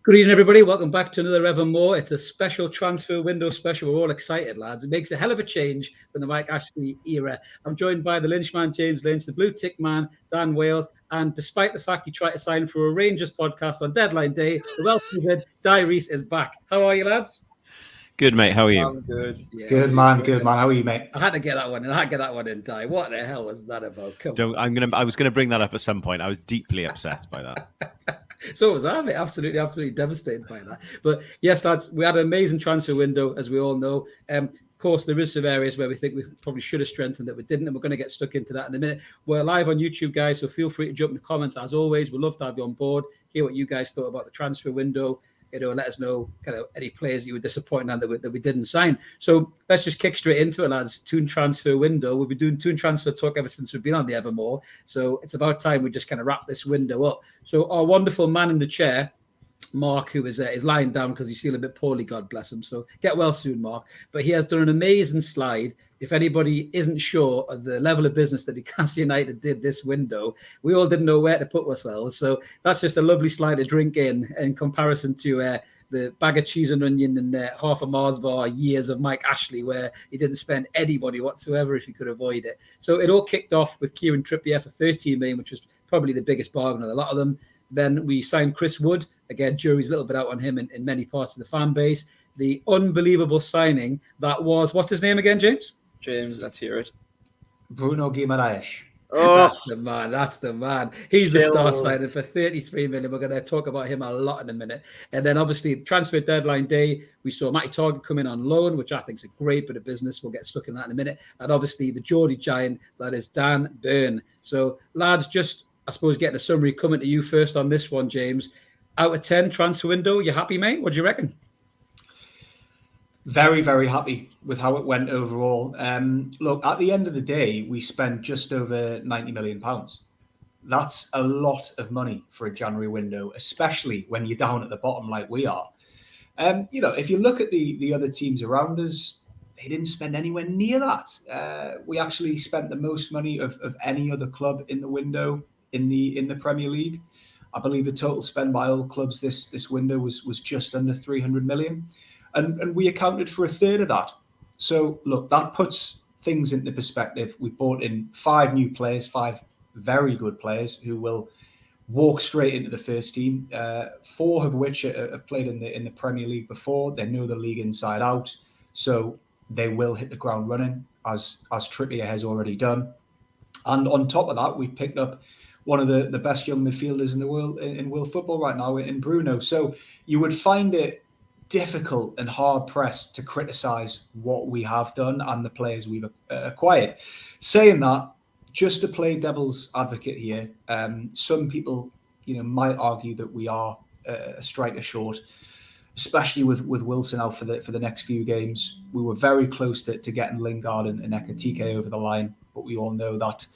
Good evening, everybody. Welcome back to another Evermore. It's a special transfer window special. We're all excited, lads. It makes a hell of a change from the Mike Ashley era. I'm joined by the Lynch man, James Lynch, the Blue Tick man, Dan Wales, and despite the fact he tried to sign for a Rangers podcast on deadline day, the well-proven Di Reese is back. How are you, lads? Good, mate. How are you? I'm good. Yeah, good, man. Good, man. How are you, mate? I had to get that one in, Di. What the hell was that about? I was gonna bring that up at some point. I was deeply upset by that. So was I, mate. Absolutely devastated by that. But yes, lads, we had an amazing transfer window, as we all know. Of course, there is some areas where we think we probably should have strengthened that we didn't, and we're going to get stuck into that in a minute. We're live on YouTube, guys, so feel free to jump in the comments. As always, we'd love to have you on board, hear what you guys thought about the transfer window. Let us know kind of any players that you were disappointed in that we didn't sign. So let's just kick straight into it, lads. Toon transfer window. We've been doing Toon transfer talk ever since we've been on the Evermore. So it's about time we just kind of wrap this window up. So our wonderful man in the chair, Mark, who is lying down because he's feeling a bit poorly, God bless him. So get well soon, Mark. But he has done an amazing slide. If anybody isn't sure of the level of business that Newcastle United did this window, we all didn't know where to put ourselves. So that's just a lovely slide to drink in comparison to the bag of cheese and onion and half a Mars bar years of Mike Ashley, where he didn't spend anybody whatsoever if he could avoid it. So it all kicked off with Kieran Trippier for 13 million, which was probably the biggest bargain of a lot of them. Then we signed Chris Wood. Again, jury's a little bit out on him in many parts of the fan base. The unbelievable signing that was, what's his name again, James? James, let's hear it. Bruno Guimaraes. Oh, that's the man. He's the star signing for 33 million. We're going to talk about him a lot in a minute. And then obviously transfer deadline day, we saw Matty Target come in on loan, which I think is a great bit of business. We'll get stuck in that in a minute. And obviously the Geordie giant, that is Dan Burn. So lads, just I suppose getting a summary coming to you first on this one, James. Out of 10 transfer window, you happy, mate? What do you reckon? Very, very happy with how it went overall. Look, at the end of the day, we spent just over £90 million. That's a lot of money for a January window, especially when you're down at the bottom like we are. If you look at the other teams around us, they didn't spend anywhere near that. We actually spent the most money of any other club in the window in the Premier League. I believe the total spend by all clubs this window was just under 300 million. And we accounted for a third of that. So, look, that puts things into perspective. We brought in 5 new players, 5 very good players who will walk straight into the first team, 4 of which have played in the Premier League before. They know the league inside out. So they will hit the ground running, as Trippier has already done. And on top of that, we've picked up one of the best young midfielders in the world in world football right now in Bruno. So you would find it difficult and hard pressed to criticize what we have done and the players we've acquired. Saying that, just to play devil's advocate here, some people might argue that we are a striker short, especially with Wilson out for the next few games. We were very close to getting Lingard and Ekitike over the line, but we all know that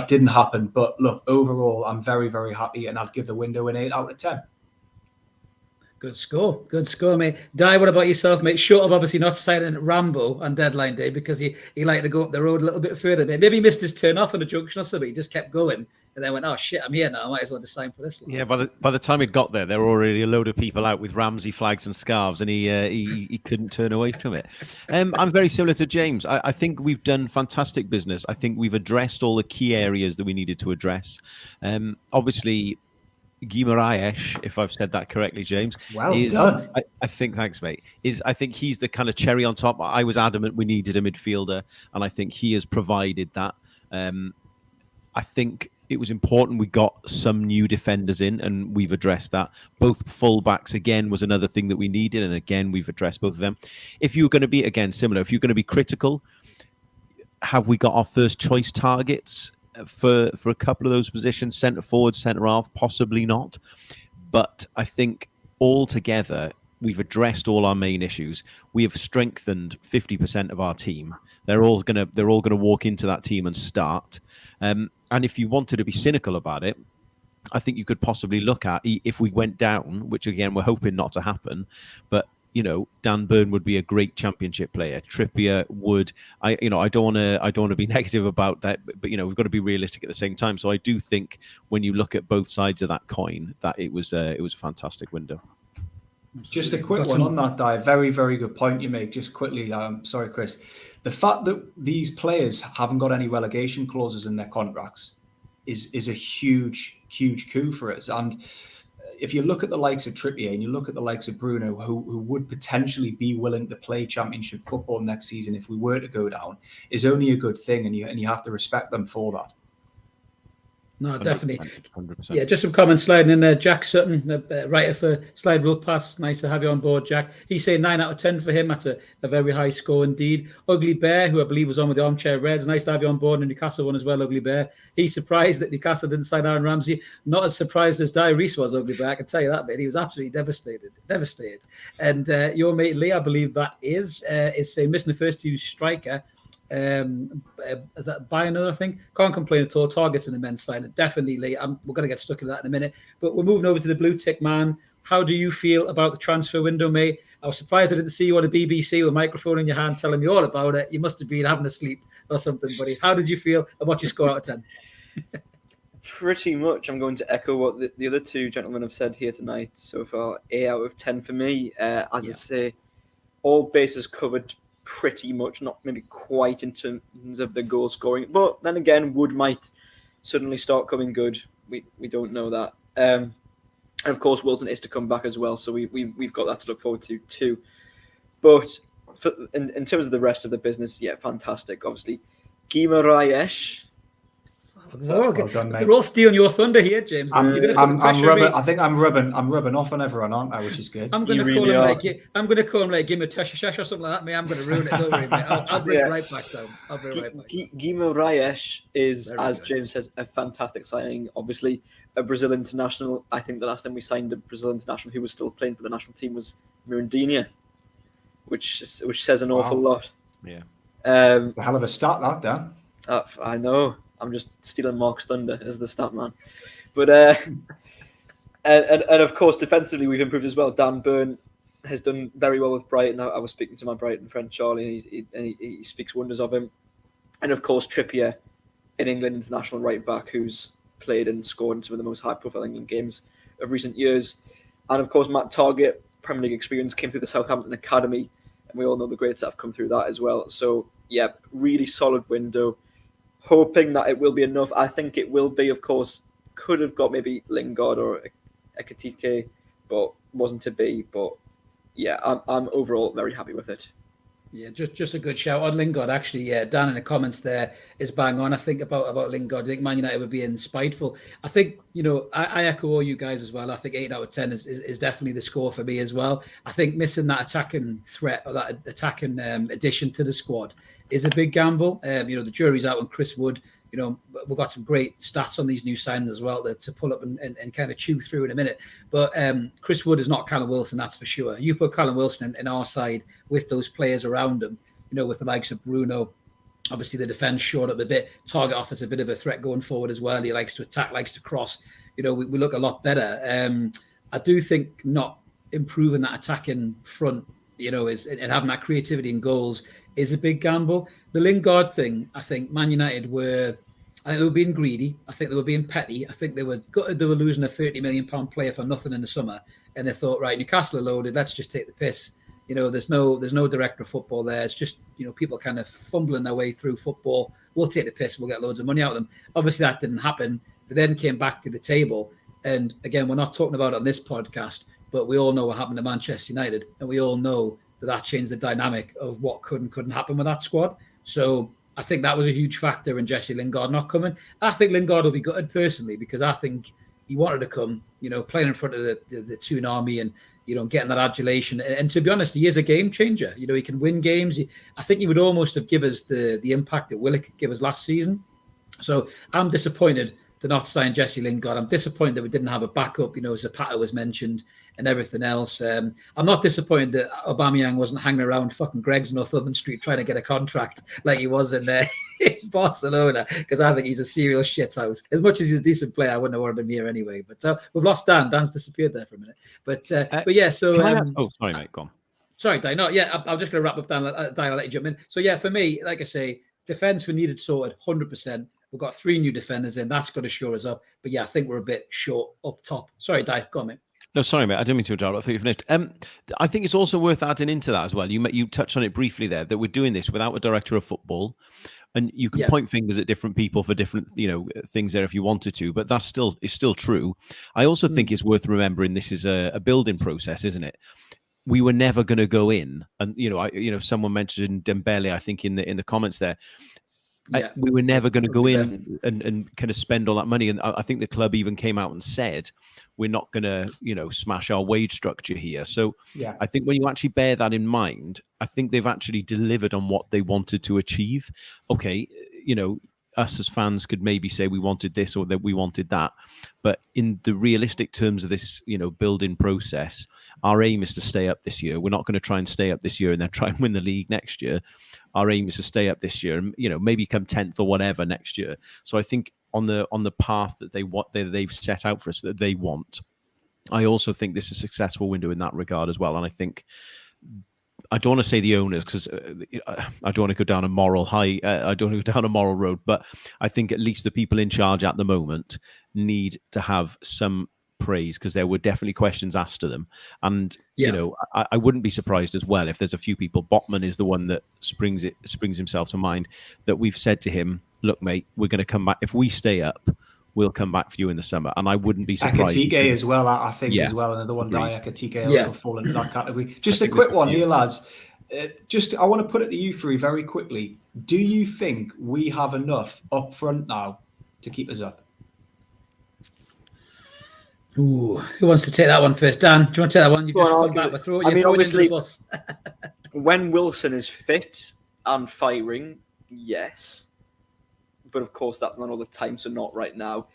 didn't happen. But look, overall, I'm very, very happy, and I'd give the window an 8 out of 10. Good score, mate. Di, what about yourself, mate? Short of obviously not signing Rambo on deadline day because he liked to go up the road a little bit further. Maybe he missed his turn off on the junction or something. He just kept going and then went, oh shit, I'm here now. I might as well just sign for this one. Yeah, by the time he got there were already a load of people out with Ramsey flags and scarves, and he couldn't turn away from it. I'm very similar to James. I think we've done fantastic business. I think we've addressed all the key areas that we needed to address. Obviously, Guimaraes, if I've said that correctly, James. Well done. I think, thanks, mate. I think he's the kind of cherry on top. I was adamant we needed a midfielder, and I think he has provided that. I think it was important we got some new defenders in, and we've addressed that. Both full-backs, again, was another thing that we needed, and again, we've addressed both of them. If you're going to be, again, similar, if you're going to be critical, have we got our first choice targets for a couple of those positions? Centre forward, centre half, possibly not. But I think altogether, we've addressed all our main issues. We have strengthened 50% of our team. They're all gonna walk into that team and start. And if you wanted to be cynical about it, I think you could possibly look at if we went down, which again we're hoping not to happen, but Dan Burn would be a great championship player. Trippier would. I don't want to be negative about that, but we've got to be realistic at the same time. So I do think when you look at both sides of that coin, that it was a fantastic window. Just a quick one on that, Di. Very, very good point you make. Just quickly, sorry, Chris. The fact that these players haven't got any relegation clauses in their contracts is a huge coup for us. And if you look at the likes of Trippier and you look at the likes of Bruno, who would potentially be willing to play championship football next season if we were to go down, is only a good thing, and you have to respect them for that. No, 100%, definitely. 100%. Yeah, just some comments sliding in there. Jack Sutton, writer for Slide Rule Pass. Nice to have you on board, Jack. He's saying 9 out of 10 for him. That's a very high score indeed. Ugly Bear, who I believe was on with the Armchair Reds. Nice to have you on board. And Newcastle one as well, Ugly Bear. He's surprised that Newcastle didn't sign Aaron Ramsey. Not as surprised as Di Reese was, Ugly Bear. I can tell you that, mate. He was absolutely devastated. And your mate Lee, I believe that is saying missing the first team striker. Is that buy another thing? Can't complain at all. Target's an immense sign. Definitely, Lee. We're going to get stuck in that in a minute. But we're moving over to the blue tick man. How do you feel about the transfer window, mate? I was surprised I didn't see you on the BBC with a microphone in your hand telling me all about it. You must have been having a sleep or something, buddy. How did you feel and what's your score out of 10? Pretty much. I'm going to echo what the other two gentlemen have said here tonight so far. 8 out of 10 for me. I say, all bases covered pretty much, not maybe quite in terms of the goal scoring, but then again, Wood might suddenly start coming good. We don't know that. And of course, Wilson is to come back as well, so we've got that to look forward to too. But in terms of the rest of the business, yeah, fantastic. Obviously, Guimaraes. Well done, mate. They're all stealing your thunder here, James. I'm rubbing. I think I'm rubbing off on everyone, aren't I? Which is good. I'm going to call him like give me a Tesha or something like that. Mate, I'm going to ruin it. Don't worry, mate. I'll bring it right back down. I'll bring it right back. Guimaraes is, Very as good. James says, a fantastic signing. Obviously, a Brazil international. I think the last time we signed a Brazil international who was still playing for the national team was Mirandinha, which says an awful lot. Yeah. It's a hell of a start, that, Dan. I know. I'm just stealing Mark's thunder as the stat man. But and of course, defensively, we've improved as well. Dan Burn has done very well with Brighton. I was speaking to my Brighton friend Charlie, and he speaks wonders of him. And of course, Trippier, an England international right back who's played and scored in some of the most high-profile England games of recent years. And of course, Matt Targett, Premier League experience, came through the Southampton Academy, and we all know the greats that have come through that as well. So yeah, really solid window. Hoping that it will be enough. I think it will be, of course. Could have got maybe Lingard or Ekitike, but wasn't to be. But yeah, I'm overall very happy with it. Yeah, just a good shout on Lingard. Actually, yeah, Dan in the comments there is bang on. I think about Lingard. I think Man United would be in spiteful. I think I echo all you guys as well. I think 8 out of 10 is definitely the score for me as well. I think missing that attacking threat or that attacking addition to the squad is a big gamble. The jury's out on Chris Wood. We've got some great stats on these new signings as well to pull up and kind of chew through in a minute. But Chris Wood is not Callum Wilson, that's for sure. You put Callum Wilson in our side with those players around him, with the likes of Bruno. Obviously, the defence short up a bit. Target offers a bit of a threat going forward as well. He likes to attack, likes to cross. We look a lot better. I do think not improving that attacking front, and having that creativity in goals is a big gamble. The Lingard thing, I think Man United were being greedy. I think they were being petty. I think they were losing a £30 million player for nothing in the summer, and they thought, right, Newcastle are loaded. Let's just take the piss. There's no director of football there. It's just people kind of fumbling their way through football. We'll take the piss. We'll get loads of money out of them. Obviously, that didn't happen. They then came back to the table, and again, we're not talking about it on this podcast, but we all know what happened to Manchester United, and we all know that changed the dynamic of what could and couldn't happen with that squad. So I think that was a huge factor in Jesse Lingard not coming. I think Lingard will be gutted personally because I think he wanted to come, playing in front of the Toon Army and, getting that adulation. And to be honest, he is a game changer. He can win games. I think he would almost have given us the impact that Willock could give us last season. So I'm disappointed to not sign Jesse Lingard. I'm disappointed that we didn't have a backup. Zapata was mentioned and everything else. I'm not disappointed that Aubameyang wasn't hanging around fucking Greg's Northumberland Street trying to get a contract like he was in Barcelona, because I think he's a serial shithouse. As much as he's a decent player, I wouldn't have wanted him here anyway. But we've lost Dan. Dan's disappeared there for a minute. But yeah, so... sorry, mate, go on. Sorry, Dan. No, yeah, I'm just going to wrap up, Dan. Dan, I'll let you jump in. So yeah, for me, like I say, defence we needed sorted 100%. We've got 3 new defenders in. That's going to shore us up. But yeah, I think we're a bit short up top. Sorry, Di, go on, mate. No, sorry, mate. I didn't mean to interrupt. I thought you finished. I think it's also worth adding into that as well. You touched on it briefly there, that we're doing this without a director of football. And you can point fingers at different people for different, things there if you wanted to, but it's still true. I also think it's worth remembering this is a building process, isn't it? We were never going to go in, and someone mentioned Dembele, I think in the comments there. Yeah. We were never going to go in and kind of spend all that money. And I think the club even came out and said, we're not going to, smash our wage structure here. So I think when you actually bear that in mind, I think they've actually delivered on what they wanted to achieve. Okay, us as fans could maybe say we wanted this or that we wanted that. But in the realistic terms of this, building process, our aim is to stay up this year. We're not going to try and stay up this year and then try and win the league next year. Our aim is to stay up this year and, maybe come 10th or whatever next year. So I think on the path that they've set out for us that they want, I also think this is a successful window in that regard as well. And I think, I don't want to say the owners because I don't want to go down a moral high. I don't want to go down a moral road, but I think at least the people in charge at the moment need to have some praise, because there were definitely questions asked to them. And, I wouldn't be surprised as well if there's a few people. Botman is the one that springs himself to mind, that we've said to him, look, mate, we're going to come back. If we stay up, we'll come back for you in the summer. And I wouldn't be surprised. Ekitike as well, I think, as well. Another one, Ekitike will fall into that category. Just a quick one here, lads. I want to put it to you three very quickly. Do you think we have enough up front now to keep us up? Ooh, who wants to take that one first? Dan, do you want to take that one? You've just come back. Obviously, when Wilson is fit and firing, yes. But of course, that's not all the time, so not right now.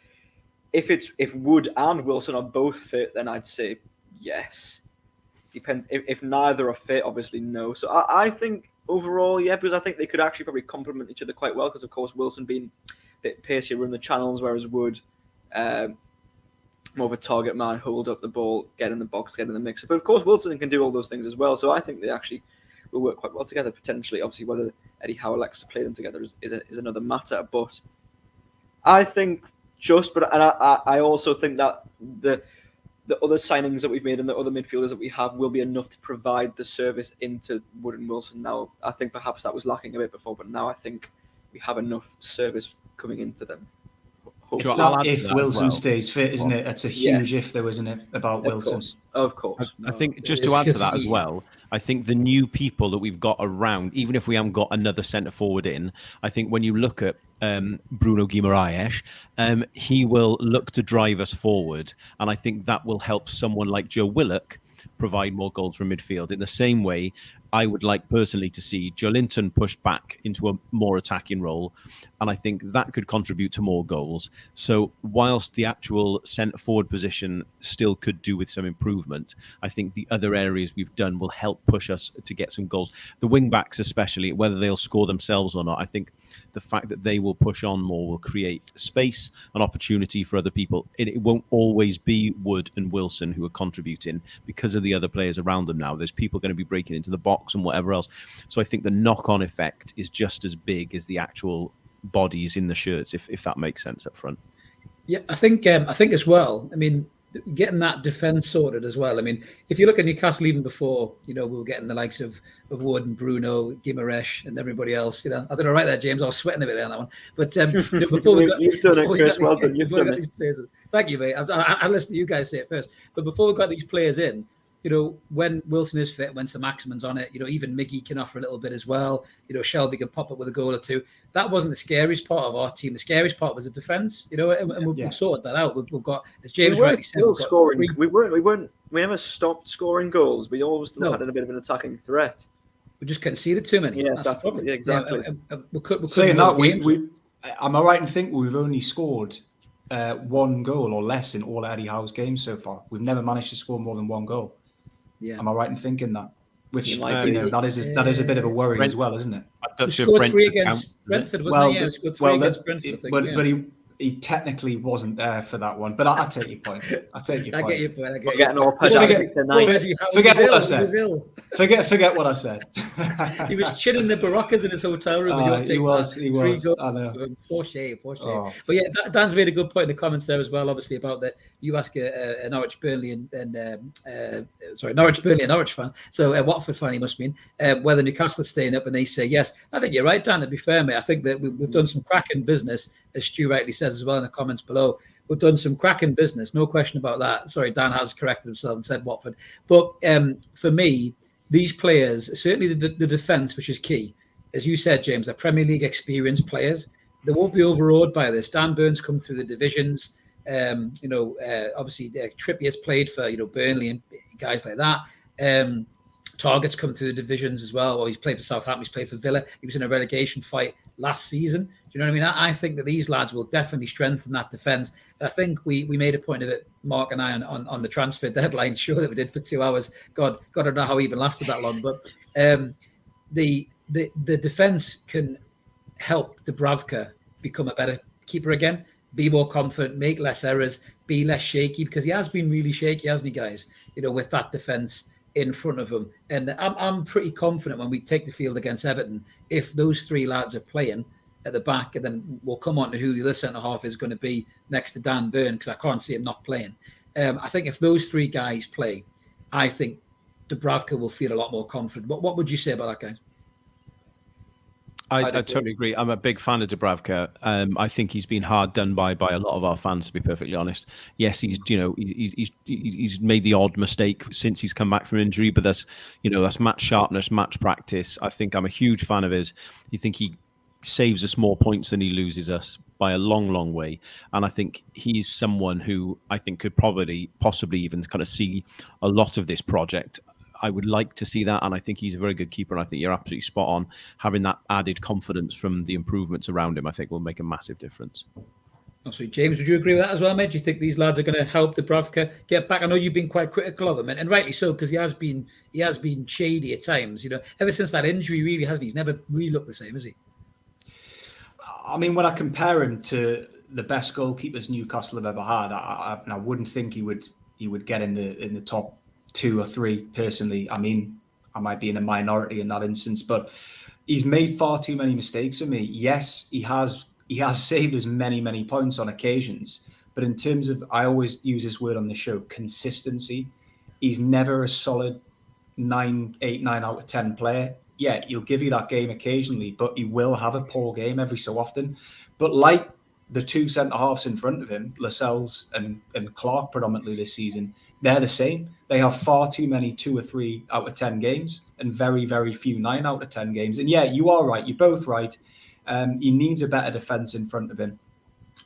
If Wood and Wilson are both fit, then I'd say yes. Depends. If neither are fit, obviously no. So I think overall, yeah, because I think they could actually probably complement each other quite well. Because of course, Wilson being a bit pacier, run the channels, whereas Wood more of a target man, hold up the ball, get in the box, get in the mixer. But of course, Wilson can do all those things as well. So I think they actually will work quite well together potentially. Obviously, whether Eddie Howe likes to play them together is another matter. But I think I also think that the other signings that we've made and the other midfielders that we have will be enough to provide the service into Wood and Wilson. Now, I think perhaps that was lacking a bit before, but now I think we have enough service coming into them. It's that if Wilson stays fit, isn't it? That's a huge if, though, isn't it, about Wilson? Of course. I think just to add to that as well, I think the new people that we've got around, even if we haven't got another centre forward in, I think when you look at Bruno Guimaraes, he will look to drive us forward. And I think that will help someone like Joe Willock provide more goals from midfield. In the same way, I would like personally to see Joelinton pushed back into a more attacking role. And I think that could contribute to more goals. So whilst the actual centre forward position still could do with some improvement, I think the other areas we've done will help push us to get some goals. The wing backs especially, whether they'll score themselves or not, I think the fact that they will push on more will create space and opportunity for other people. It won't always be Wood and Wilson who are contributing because of the other players around them now. There's people going to be breaking into the box and whatever else. So I think the knock-on effect is just as big as the actual bodies in the shirts, if that makes sense up front. Yeah, I think as well. I mean, getting that defence sorted as well. I mean, if you look at Newcastle even before, we were getting the likes of Wood and Bruno, Guimaraes and everybody else. I don't know right there, James. I was sweating a bit on that one. But before we got, you've done it, Chris. Well done. You've done it. Players, thank you, mate. I listened to you guys say it first. But before we got these players in, when Wilson is fit, when Sir Maximin's on it, even Miggy can offer a little bit as well. Shelby can pop up with a goal or two. That wasn't the scariest part of our team. The scariest part was the defence, and we've sorted that out. We've got, as James rightly said, scoring. We never stopped scoring goals. We always still had a bit of an attacking threat. We just conceded too many. Yeah, that's the problem. Exactly. Saying that, am I right in thinking we've only scored one goal or less in all Eddie Howe's games so far. We've never managed to score more than one goal. Yeah. Am I right in thinking that? Which that is a bit of a worry as well, isn't it? He scored 3 against Brentford, wasn't he? Yeah, he scored 3 against Brentford, I think. But he technically wasn't there for that one. But I take your point. I get your point. We're getting all pedantic tonight. Forget what I said. Forget what I said. He was chinning the Barocas in his hotel room. He was. I know. Poor shame. But yeah, Dan's made a good point in the comments there as well. Obviously about that, you ask a Norwich Burnley and Norwich Burnley and Norwich fan. So Watford fan, he must mean whether Newcastle is staying up, and they say yes. I think you're right, Dan. To be fair, mate, I think that we've done some cracking business, as Stu rightly says as well in the comments below. We've done some cracking business, no question about that. Sorry, Dan has corrected himself and said Watford. But for me, these players, certainly the defence, which is key, as you said, James, they're Premier League experienced players. They won't be overawed by this. Dan Burns come through the divisions. Obviously, Trippier's played for Burnley and guys like that. Target's come through the divisions as well. Well, he's played for Southampton. He's played for Villa. He was in a relegation fight last season. Do you know what I mean? I think that these lads will definitely strengthen that defence. I think we made a point of it, Mark and I, on the transfer deadline show that we did for 2 hours. God, I don't know how we even lasted that long. But the defence can help Dubravka become a better keeper again, be more confident, make less errors, be less shaky, because he has been really shaky, hasn't he, guys? With that defence in front of him. And I'm pretty confident when we take the field against Everton, if those 3 lads are playing at the back, and then we'll come on to who the other centre-half is going to be next to Dan Burn, because I can't see him not playing. I think if those 3 guys play, I think Dubravka will feel a lot more confident. What would you say about that, guys? I totally agree. I'm a big fan of Dubravka. I think he's been hard done by a lot of our fans, to be perfectly honest. Yes, he's made the odd mistake since he's come back from injury, but that's match sharpness, match practice. I think I'm a huge fan of his. You think he saves us more points than he loses us by a long, long way. And I think he's someone who I think could possibly even kind of see a lot of this project. I would like to see that, and I think he's a very good keeper, and I think you're absolutely spot on. Having that added confidence from the improvements around him, I think, will make a massive difference. Also, James, would you agree with that as well, mate? Do you think these lads are going to help Dubravka get back? I know you've been quite critical of him, and rightly so, because he has been shady at times. Ever since that injury, really, hasn't he? He's never really looked the same, has he? I mean, when I compare him to the best goalkeepers Newcastle have ever had, I wouldn't think he would get in the top 2 or 3 personally. I mean, I might be in a minority in that instance, but he's made far too many mistakes for me. Yes, he has saved us many points on occasions, but in terms of, I always use this word on the show, consistency, he's never a solid 9 out of 10 player. Yeah, he'll give you that game occasionally, but he will have a poor game every so often. But like the 2 centre-halves in front of him, Lascelles and Clark predominantly this season, they're the same. They have far too many 2 or 3 out of 10 games and very, very few 9 out of 10 games. And yeah, you are right. You're both right. He needs a better defence in front of him.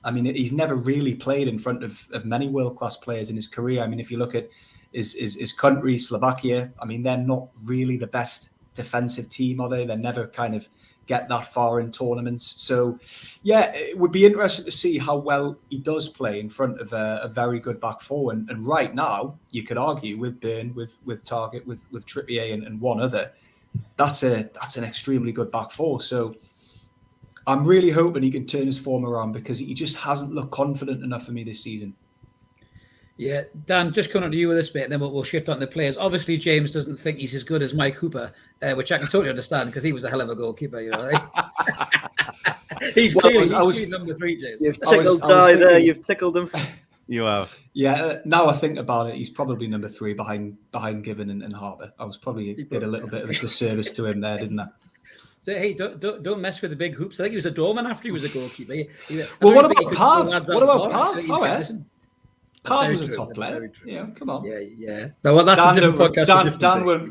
I mean, he's never really played in front of many world-class players in his career. I mean, if you look at his country, Slovakia, I mean, they're not really the best defensive team, are they? They never kind of get that far in tournaments. So, yeah, it would be interesting to see how well he does play in front of a very good back four. And right now, you could argue with Burn, with Target, with Trippier and one other, that's an extremely good back four. So I'm really hoping he can turn his form around, because he just hasn't looked confident enough for me this season. Yeah, Dan, just coming on to you with this bit, and then we'll shift on to the players. Obviously, James doesn't think he's as good as Mike Hooper, which I can totally understand, because he was a hell of a goalkeeper. He's clearly number 3, James. You've tickled Di there. You've tickled him. You have. Yeah. Now I think about it, he's probably number 3 behind Given and Harper. I was probably did a little bit of a disservice to him there, didn't I? Hey, don't mess with the big hoops. I think he was a doorman after he was a goalkeeper. Well, what about Pav? What about Pav? Pav was a top player. Yeah, come on. Yeah. No, well, that's a different podcast.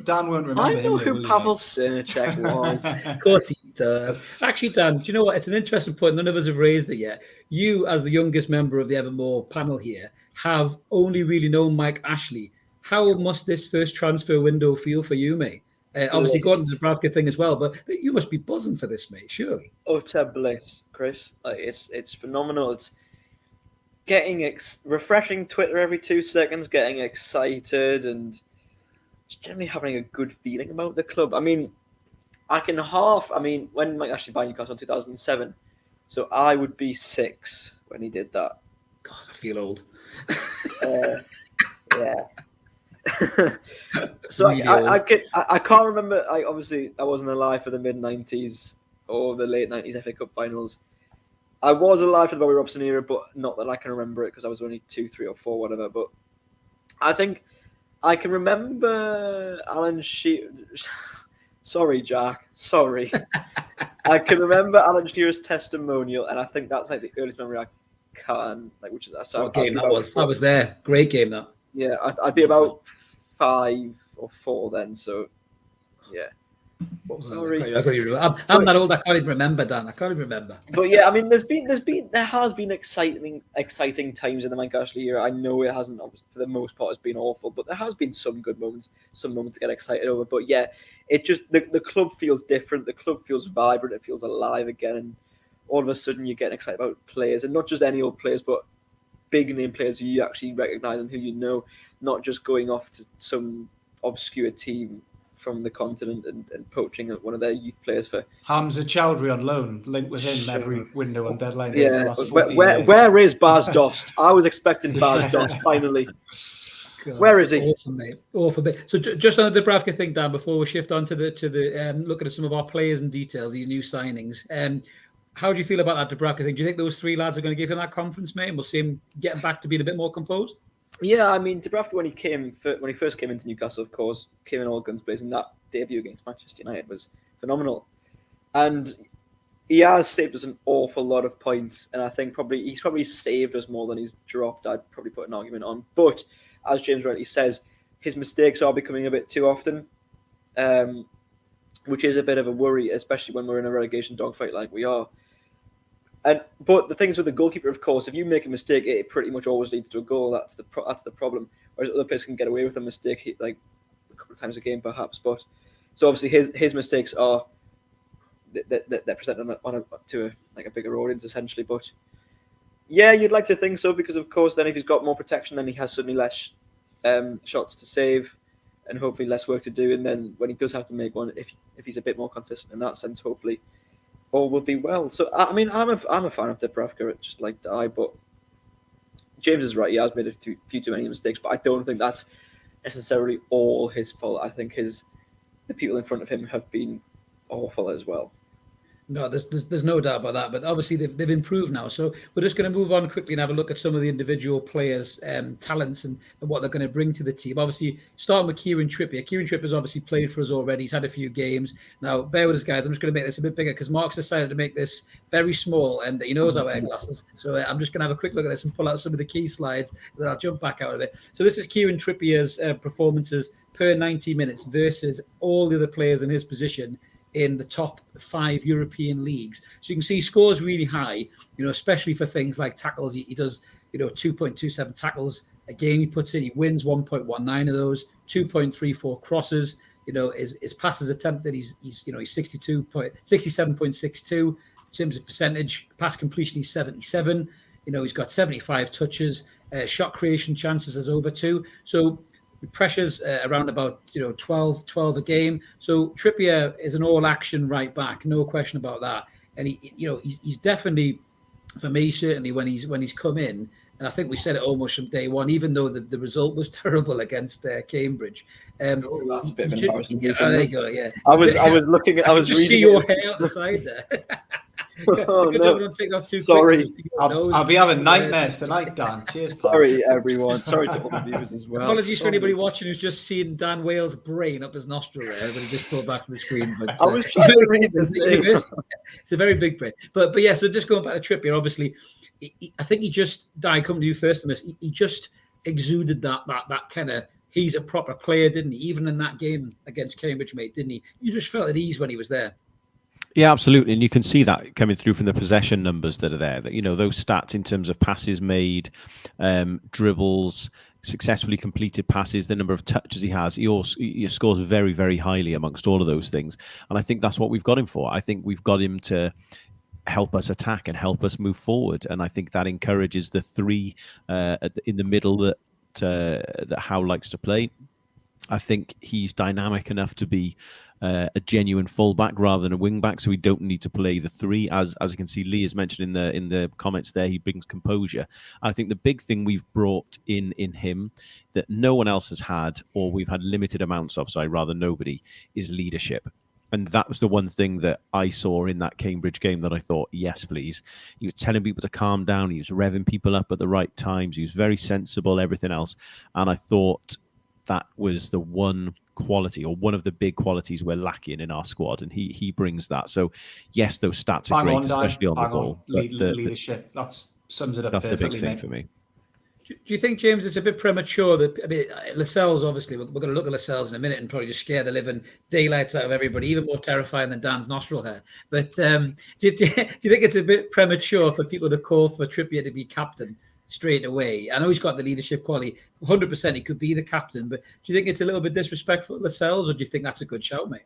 Dan won't remember. I know who Pavel Srnicek was. Of course he does. Actually, Dan, do you know what? It's an interesting point. None of us have raised it yet. You, as the youngest member of the Evermore panel here, have only really known Mike Ashley. How must this first transfer window feel for you, mate? Obviously, Gordon's the Bravka thing as well, but you must be buzzing for this, mate, surely. Utter bliss, Chris. It's phenomenal. getting refreshing Twitter every 2 seconds, getting excited, and just generally having a good feeling about the club. I mean, when Mike Ashley bought Newcastle in 2007, so I would be 6 when he did that. God, I feel old. Yeah. So Really I can't remember. Obviously I wasn't alive for the mid-90s or the late 90s FA Cup finals. I was alive for the Bobby Robson era, but not that I can remember it because I was only 2, 3, or 4, whatever. But I think I can remember Alan Shearer. Sorry, Jack. Sorry. I can remember Alan Shearer's testimonial, and I think that's like the earliest memory I can. Which is what game that was? I was there. Great game that. Yeah, I'd be about 5 or 4 then. So, yeah. Sorry. I'm that old. I can't even remember, Dan. I can't even remember. But yeah, I mean, there has been exciting times in the Mike Ashley era. I know it hasn't, for the most part, it's been awful, but there has been some good moments, some moments to get excited over. But yeah, it just the club feels different. The club feels vibrant. It feels alive again, and all of a sudden you're getting excited about players, and not just any old players, but big name players who you actually recognise and who you know, not just going off to some obscure team from the continent and poaching one of their youth players for Hamza Chowdhury on loan, linked with him every window on deadline day. Yeah, where is Baz Dost? I was expecting Baz Dost finally. God, where is he? Awesome, mate. Awful, mate. So just on the Dubravka thing, Dan, before we shift on to the looking at some of our players and details, these new signings. How do you feel about that Dubravka thing? Do you think those 3 lads are going to give him that confidence, mate, and we'll see him getting back to being a bit more composed? Yeah, I mean, Dubravka, when he first came into Newcastle, of course, came in all guns blazing. That debut against Manchester United was phenomenal, and he has saved us an awful lot of points. And I think he's probably saved us more than he's dropped. I'd probably put an argument on. But as James rightly says, his mistakes are becoming a bit too often, which is a bit of a worry, especially when we're in a relegation dogfight like we are. But the things with the goalkeeper, of course, if you make a mistake, it pretty much always leads to a goal. That's the problem. Whereas other players can get away with a mistake, like a couple of times a game, perhaps. But so obviously his mistakes are they're presented to a bigger audience essentially. But yeah, you'd like to think so, because of course then if he's got more protection, then he has suddenly less shots to save and hopefully less work to do. And then when he does have to make one, if he's a bit more consistent in that sense, hopefully all will be well. So I mean, I'm a fan of Dubravka, just like I. But James is right; he has made a few too many mistakes. But I don't think that's necessarily all his fault. I think the people in front of him have been awful as well. No, there's no doubt about that. But obviously they've improved now. So we're just going to move on quickly and have a look at some of the individual players' talents and what they're going to bring to the team. Obviously, starting with Kieran Trippier. Kieran Trippier's obviously played for us already. He's had a few games. Now, bear with us, guys. I'm just going to make this a bit bigger because Mark's decided to make this very small, and he knows I wear glasses. So I'm just going to have a quick look at this and pull out some of the key slides. Then I'll jump back out of it. So this is Kieran Trippier's performances per 90 minutes versus all the other players in his position in the top 5 European leagues. So you can see he scores really high, especially for things like tackles. He does, 2.27 tackles a game he puts in. He wins 1.19 of those, 2.34 crosses. His passes attempted, he's 67.62 in terms of percentage. Pass completion, he's 77. He's got 75 touches. Shot creation chances is over 2. So the pressure's around about 12 a game. So Trippier is an all-action right back, no question about that. And he's definitely, for me certainly, when he's come in, and I think we said it almost from day one, even though the result was terrible against Cambridge. That's a bit of an embarrassing. There you go. Yeah, I was looking at. I was reading. See your hair on the side there. Oh, no. Sorry. I'll be having nightmares tonight, Dan. Cheers. Sorry, everyone. Sorry to all the viewers as well. Apologies for anybody watching who's just seen Dan Wales' brain up his nostril there, but he just pulled back from the screen. But I was trying to read the thing. It's a very big brain. But yeah, so just going back to Trippier, obviously, I think he just died. Coming to you first on this, he just exuded that kind of. He's a proper player, didn't he? Even in that game against Cambridge, mate, didn't he? You just felt at ease when he was there. Yeah, absolutely. And you can see that coming through from the possession numbers that are there, that, those stats in terms of passes made, dribbles, successfully completed passes, the number of touches he has. He scores very, very highly amongst all of those things. And I think that's what we've got him for. I think we've got him to help us attack and help us move forward. And I think that encourages the three in the middle that Howe likes to play. I think he's dynamic enough to be a genuine fullback rather than a wing back, so we don't need to play the three. As you can see, Lee has mentioned in the comments there, he brings composure. I think the big thing we've brought in him that no one else has had, or we've had limited amounts of, so I'd rather nobody, is leadership. And that was the one thing that I saw in that Cambridge game that I thought, yes, please. He was telling people to calm down. He was revving people up at the right times. He was very sensible, everything else. And I thought that was the one quality, or one of the big qualities we're lacking in our squad. And he brings that. So, yes, those stats are great, especially on the ball. Leadership, that sums it up perfectly. That's the big thing for me. Do you think, James, it's a bit premature that, I mean, Lascelles, obviously, we're going to look at Lascelles in a minute and probably just scare the living daylights out of everybody, even more terrifying than Dan's nostril hair. But do you think it's a bit premature for people to call for Trippier to be captain straight away? I know he's got the leadership quality. 100% he could be the captain, but do you think it's a little bit disrespectful to Lascelles, or do you think that's a good shout, mate?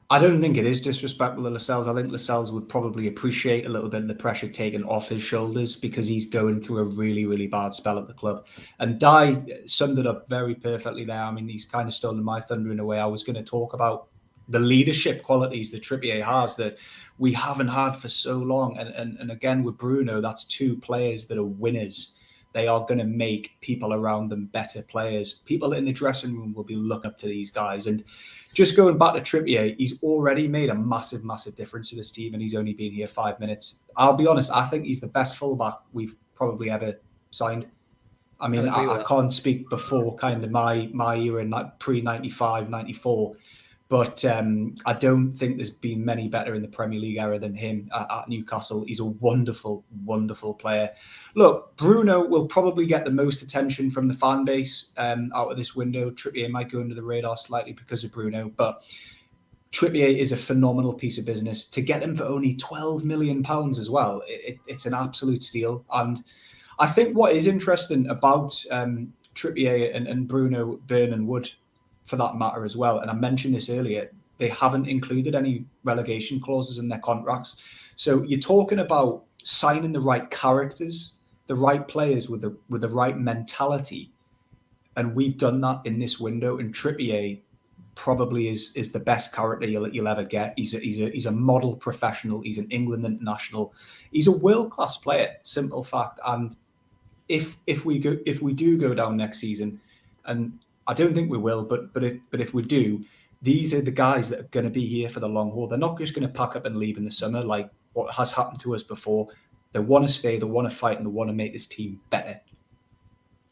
I don't think it is disrespectful to Lascelles. I think Lascelles would probably appreciate a little bit of the pressure taken off his shoulders because he's going through a really, really bad spell at the club. And Dai summed it up very perfectly there. I mean, he's kind of stolen my thunder in a way. I was going to talk about the leadership qualities that Trippier has that we haven't had for so long. And again, with Bruno, that's two players that are winners. They are going to make people around them better players. People in the dressing room will be looking up to these guys. And just going back to Trippier, he's already made a massive, massive difference to this team, and he's only been here 5 minutes. I'll be honest, I think he's the best fullback we've probably ever signed. I mean, I can't speak before kind of my era in pre-95, 94. But I don't think there's been many better in the Premier League era than him at Newcastle. He's a wonderful, wonderful player. Look, Bruno will probably get the most attention from the fan base out of this window. Trippier might go under the radar slightly because of Bruno, but Trippier is a phenomenal piece of business. To get him for only £12 million as well, it's an absolute steal. And I think what is interesting about Trippier and Bruno, Burn and Wood, for that matter as well, and I mentioned this earlier, they haven't included any relegation clauses in their contracts. So you're talking about signing the right characters, the right players with the right mentality, and we've done that in this window. And Trippier probably is the best character you'll ever get. He's a model professional. He's an England international. He's a world-class player. Simple fact. And if we do go down next season, and I don't think we will, but if we do, these are the guys that are going to be here for the long haul. They're not just going to pack up and leave in the summer like what has happened to us before. They want to stay, they want to fight, and they want to make this team better.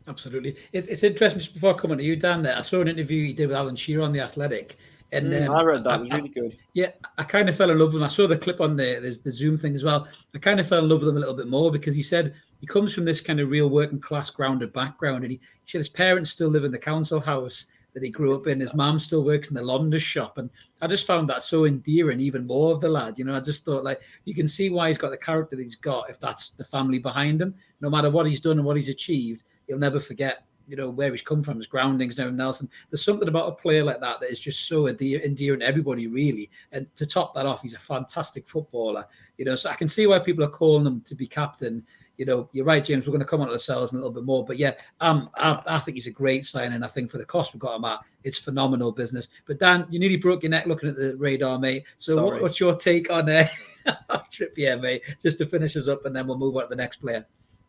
Absolutely. It's interesting, just before coming to you, Dan, there, I saw an interview you did with Alan Shearer on The Athletic. And I read that. It was really good. Yeah, I kind of fell in love with him. I saw the clip on the Zoom thing as well. I kind of fell in love with him a little bit more because he said he comes from this kind of real working class grounded background. And he said his parents still live in the council house that he grew up in. His mom still works in the laundry shop. And I just found that so endearing, even more of the lad. You know, I just thought, like, you can see why he's got the character that he's got if that's the family behind him. No matter what he's done and what he's achieved, he'll never forget, you know, where he's come from, his groundings and everything else. And there's something about a player like that is just so endearing to everybody, really. And to top that off, he's a fantastic footballer. You know, so I can see why people are calling him to be captain. You know, you're right, James. We're going to come on to Lascelles in a little bit more. But yeah, I think he's a great signing. I think for the cost we've got him at, it's phenomenal business. But Dan, you nearly broke your neck looking at the radar, mate. So what's your take on Trippier, mate? Just to finish us up, and then we'll move on to the next player.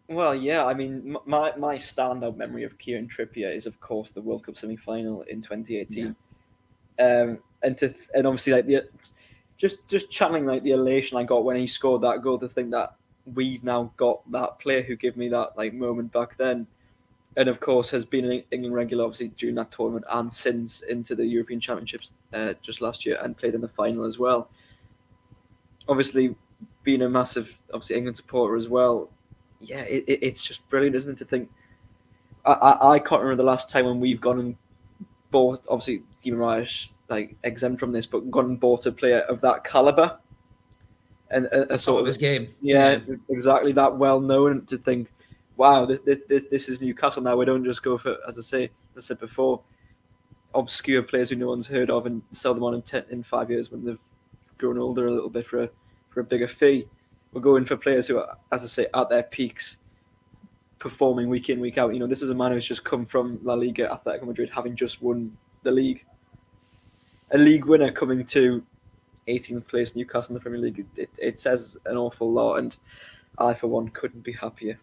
Well, yeah, I mean, my standout memory of Kieran Trippier is, of course, the World Cup semi-final in 2018, and obviously, like just channeling like the elation I got when he scored that goal. To think that we've now got that player who gave me that like moment back then, and of course has been an England regular, obviously during that tournament and since into the European Championships just last year, and played in the final as well. Obviously, being a massive, obviously England supporter as well. Yeah, it's just brilliant, isn't it? To think, I can't remember the last time when we've gone and bought, obviously, Guimaraes like exempt from this, but gone and bought a player of that caliber and a sort of his game. Yeah, exactly, that well known. To think, wow, this is Newcastle now. We don't just go for, as I said before, obscure players who no one's heard of and sell them on in 5 years when they've grown older a little bit for a bigger fee. We're going for players who are, as I say, at their peaks, performing week in, week out. This is a man who's just come from La Liga, Atletico Madrid, having just won the league. A league winner coming to 18th place Newcastle in the Premier League. It says an awful lot, and I, for one, couldn't be happier.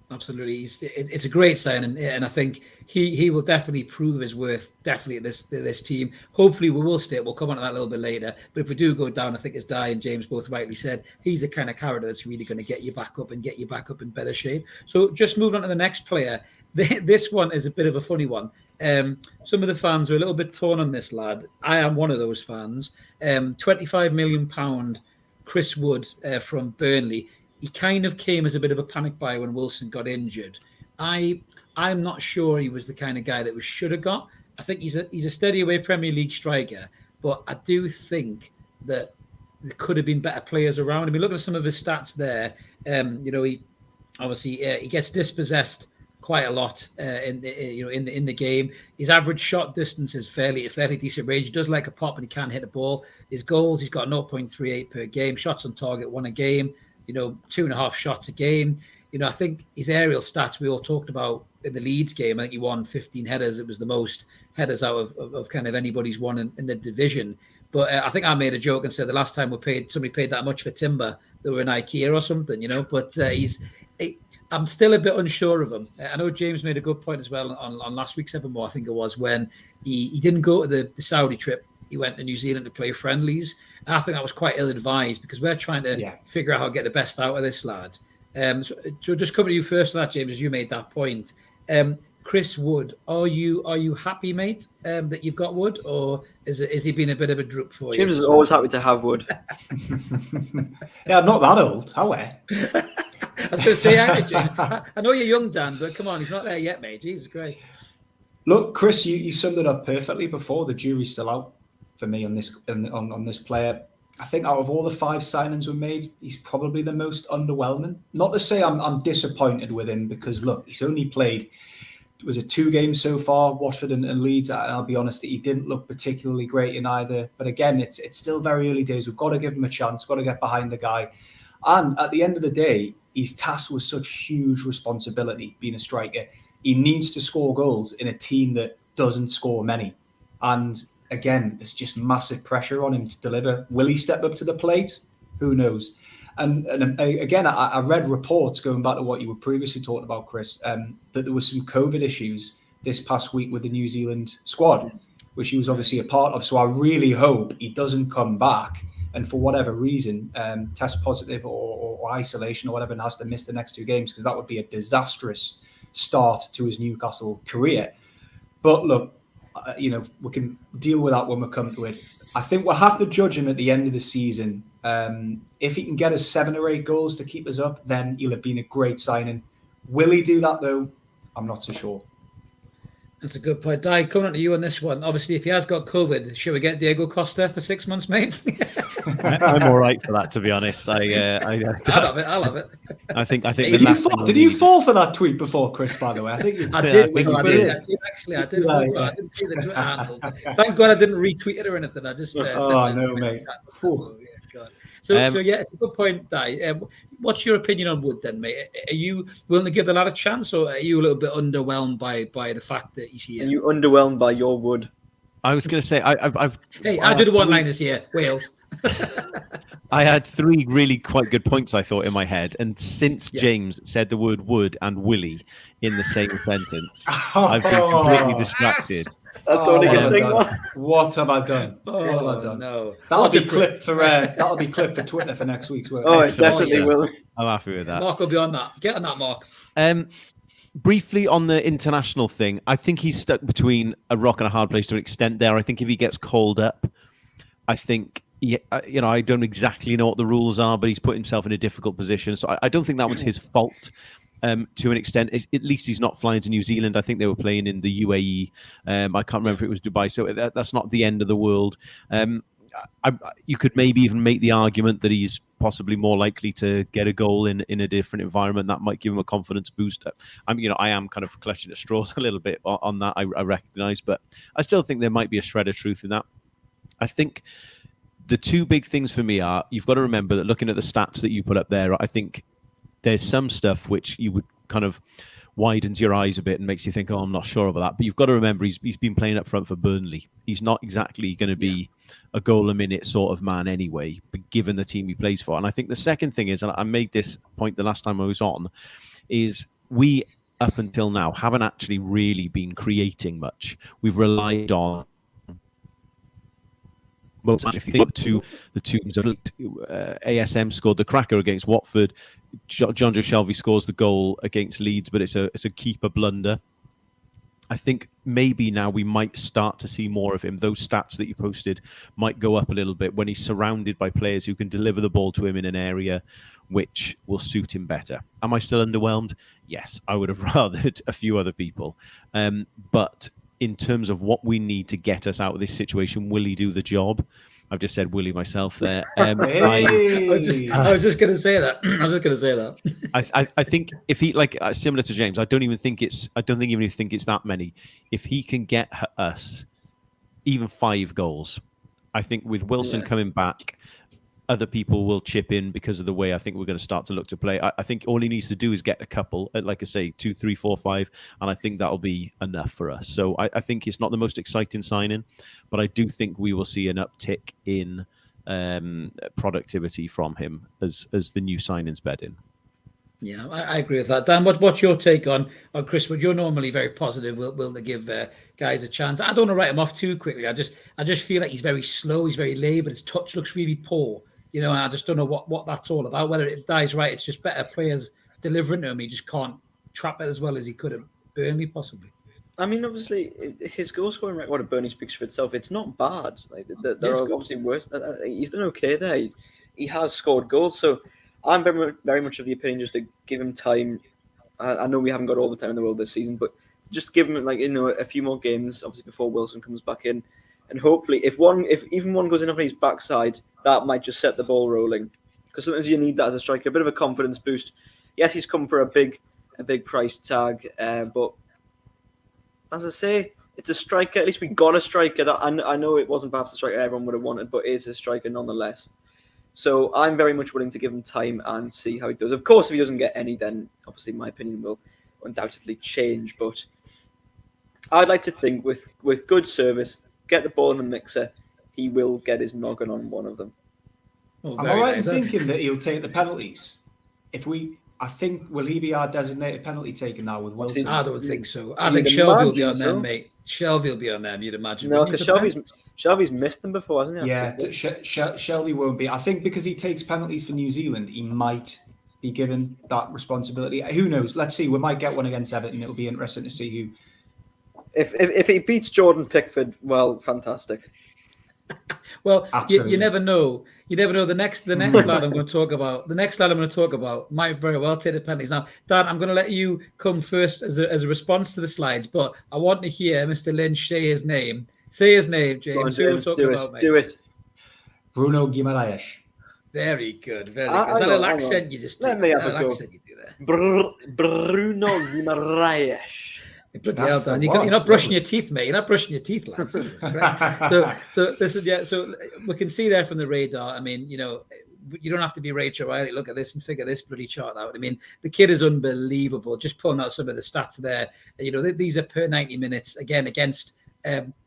Absolutely, it's a great sign, and I think he will definitely prove his worth. Definitely this team. Hopefully, we will stay. We'll come on to that a little bit later. But if we do go down, I think as Di and James both rightly said, he's the kind of character that's really going to get you back up and get you back up in better shape. So just moving on to the next player. This one is a bit of a funny one. Some of the fans are a little bit torn on this lad. I am one of those fans. £25 million, Chris Wood from Burnley. He kind of came as a bit of a panic buy when Wilson got injured. I'm not sure he was the kind of guy that we should have got. I think he's a steady away Premier League striker, but I do think that there could have been better players around. I mean, look at some of his stats there. He obviously he gets dispossessed quite a lot in the game. His average shot distance is fairly decent range. He does like a pop and he can hit the ball. His goals, he's got 0.38 per game. Shots on target, 1 a game. 2.5 shots a game. I think his aerial stats we all talked about in the Leeds game. I think he won 15 headers. It was the most headers out of kind of anybody's won in the division. But I think I made a joke and said the last time somebody paid that much for timber, they were in IKEA or something, But I'm still a bit unsure of him. I know James made a good point as well on last week's Evermore, I think it was, when he didn't go to the Saudi trip. He went to New Zealand to play friendlies. And I think that was quite ill-advised because we're trying to figure out how to get the best out of this lad. So just coming to you first on that, James, as you made that point. Chris Wood, are you happy, mate, that you've got Wood, or is he been a bit of a droop for you? James is always happy to have Wood. Yeah, I'm not that old. How are? I was going to say, I know you're young, Dan, but come on, he's not there yet, mate. Jesus Christ. Look, Chris, you summed it up perfectly before. The jury's still out for me on this player. I think out of all the 5 signings we made, he's probably the most underwhelming. Not to say I'm disappointed with him, because look, he's only played, was it 2 games so far, Watford and Leeds, and I'll be honest, he didn't look particularly great in either. But again, it's still very early days. We've got to give him a chance, got to get behind the guy. And at the end of the day, he's tasked with such huge responsibility being a striker. He needs to score goals in a team that doesn't score many. And again, there's just massive pressure on him to deliver. Will he step up to the plate? Who knows? And again, I read reports going back to what you were previously talking about, Chris, that there was some COVID issues this past week with the New Zealand squad, which he was obviously a part of. So I really hope he doesn't come back and for whatever reason, test positive or isolation or whatever, and has to miss the next 2 games, because that would be a disastrous start to his Newcastle career. But look, we can deal with that when we come to it. I think we'll have to judge him at the end of the season. If he can get us 7 or 8 goals to keep us up, then he'll have been a great signing. Will he do that, though? I'm not so sure. That's a good point. Di, coming on to you on this one. Obviously, if he has got COVID, should we get Diego Costa for 6 months, mate? I'm all right for that, to be honest. I'll have it. I think. Did you fall for that tweet before, Chris? By the way, I think I did. Actually, I did. I didn't see the Twitter handle. Thank God I didn't retweet it or anything. I just. No, mate. So yeah, it's a good point, Di. What's your opinion on Wood then, mate? Are you willing to give the lad a chance, or are you a little bit underwhelmed by the fact that he's here? Are you underwhelmed by your Wood? I was going to say, I do the one-liners here. Wales. I had 3 really quite good points, I thought, in my head. And since James said the word would and Willie in the same sentence, I've been completely distracted. That's only good thing. What have I done? No. That'll be clipped for Twitter for next week's work. Oh, it definitely will. I'm happy with that. Mark will be on that. Get on that, Mark. Briefly on the international thing, I think he's stuck between a rock and a hard place to an extent there. I think if he gets called up, I think, I don't exactly know what the rules are, but he's put himself in a difficult position. So I don't think that was his fault. To an extent, at least he's not flying to New Zealand. I think they were playing in the UAE. I can't remember if it was Dubai. So that's not the end of the world. You could maybe even make the argument that he's possibly more likely to get a goal in a different environment. That might give him a confidence boost. I am kind of clutching at straws a little bit on that. I recognise, but I still think there might be a shred of truth in that. I think the two big things for me are, you've got to remember that looking at the stats that you put up there, I think there's some stuff which you would kind of widens your eyes a bit and makes you think, oh, I'm not sure about that. But you've got to remember he's been playing up front for Burnley. He's not exactly going to be a goal a minute sort of man anyway, but given the team he plays for. And I think the second thing is, and I made this point the last time I was on, is we, up until now, haven't actually really been creating much. We've relied on, well, if you think to the teams of ASM scored the cracker against Watford. John Joe Shelvey scores the goal against Leeds, but it's a keeper blunder. I think maybe now we might start to see more of him. Those stats that you posted might go up a little bit when he's surrounded by players who can deliver the ball to him in an area which will suit him better. Am I still underwhelmed? Yes, I would have rathered a few other people. But in terms of what we need to get us out of this situation, will he do the job? I've just said Willie myself there. I was just going to say that. I think if he, like, similar to James, I don't even think it's that many. If he can get us even 5 goals, I think with Wilson coming back, other people will chip in because of the way I think we're going to start to look to play. I think all he needs to do is get a couple, like I say, 2, 3, 4, 5, and I think that'll be enough for us. So I think it's not the most exciting signing, but I do think we will see an uptick in productivity from him as the new signings bed in. Yeah, I agree with that. Dan, what's your take on Chris Wood? You're normally very positive, willing to give guys a chance. I don't want to write him off too quickly. I just feel like he's very slow, he's very laboured, his touch looks really poor. You know, and I just don't know what that's all about. Whether it dies right, it's just better players delivering to him. He just can't trap it as well as he could at Burnley, possibly. I mean, obviously, his goal scoring record at Burnley speaks for itself. It's not bad. Like there are obviously worse. He's done okay there. He has scored goals. So I'm very much of the opinion just to give him time. I know we haven't got all the time in the world this season, but just give him a few more games, obviously before Wilson comes back in. And hopefully, if even one goes in on his backside, that might just set the ball rolling. Because sometimes you need that as a striker, a bit of a confidence boost. Yes, he's come for a big price tag, but as I say, it's a striker. At least we got a striker that I know it wasn't perhaps a striker everyone would have wanted, but is a striker nonetheless. So I'm very much willing to give him time and see how he does. Of course, if he doesn't get any, then obviously my opinion will undoubtedly change. But I'd like to think with good service, get the ball in the mixer, he will get his noggin on one of them. Am I right in thinking that he'll take the penalties? Will he be our designated penalty taker now with Wilson? I don't think so. I think Shelvey will be on them, mate. Shelvey will be on them, you'd imagine. No, because Shelvey's missed them before, hasn't he? Yeah, Shelvey won't be. I think because he takes penalties for New Zealand, he might be given that responsibility. Who knows? Let's see. We might get one against Everton. It'll be interesting to see who. If he beats Jordan Pickford, well, fantastic. Well, you never know. You never know. The next lad I'm going to talk about might very well take the penalties. Now, Dan, I'm going to let you come first as a response to the slides, but I want to hear Mr. Lynch say his name. Say his name, James. Who are we talking about, mate? Do it. Bruno Guimaraes. Very good. Very good. Is that an accent you just do? Let me have a go. Accent you do there. Bruno Guimaraes. Bloody hell, Dan. You're not brushing your teeth, mate. You're not brushing your teeth, lad. Jesus Christ. So listen, so we can see there from the radar. I mean, you don't have to be Rachel Riley. Look at this and figure this bloody chart out. I mean, the kid is unbelievable. Just pulling out some of the stats there. These are per 90 minutes, again, against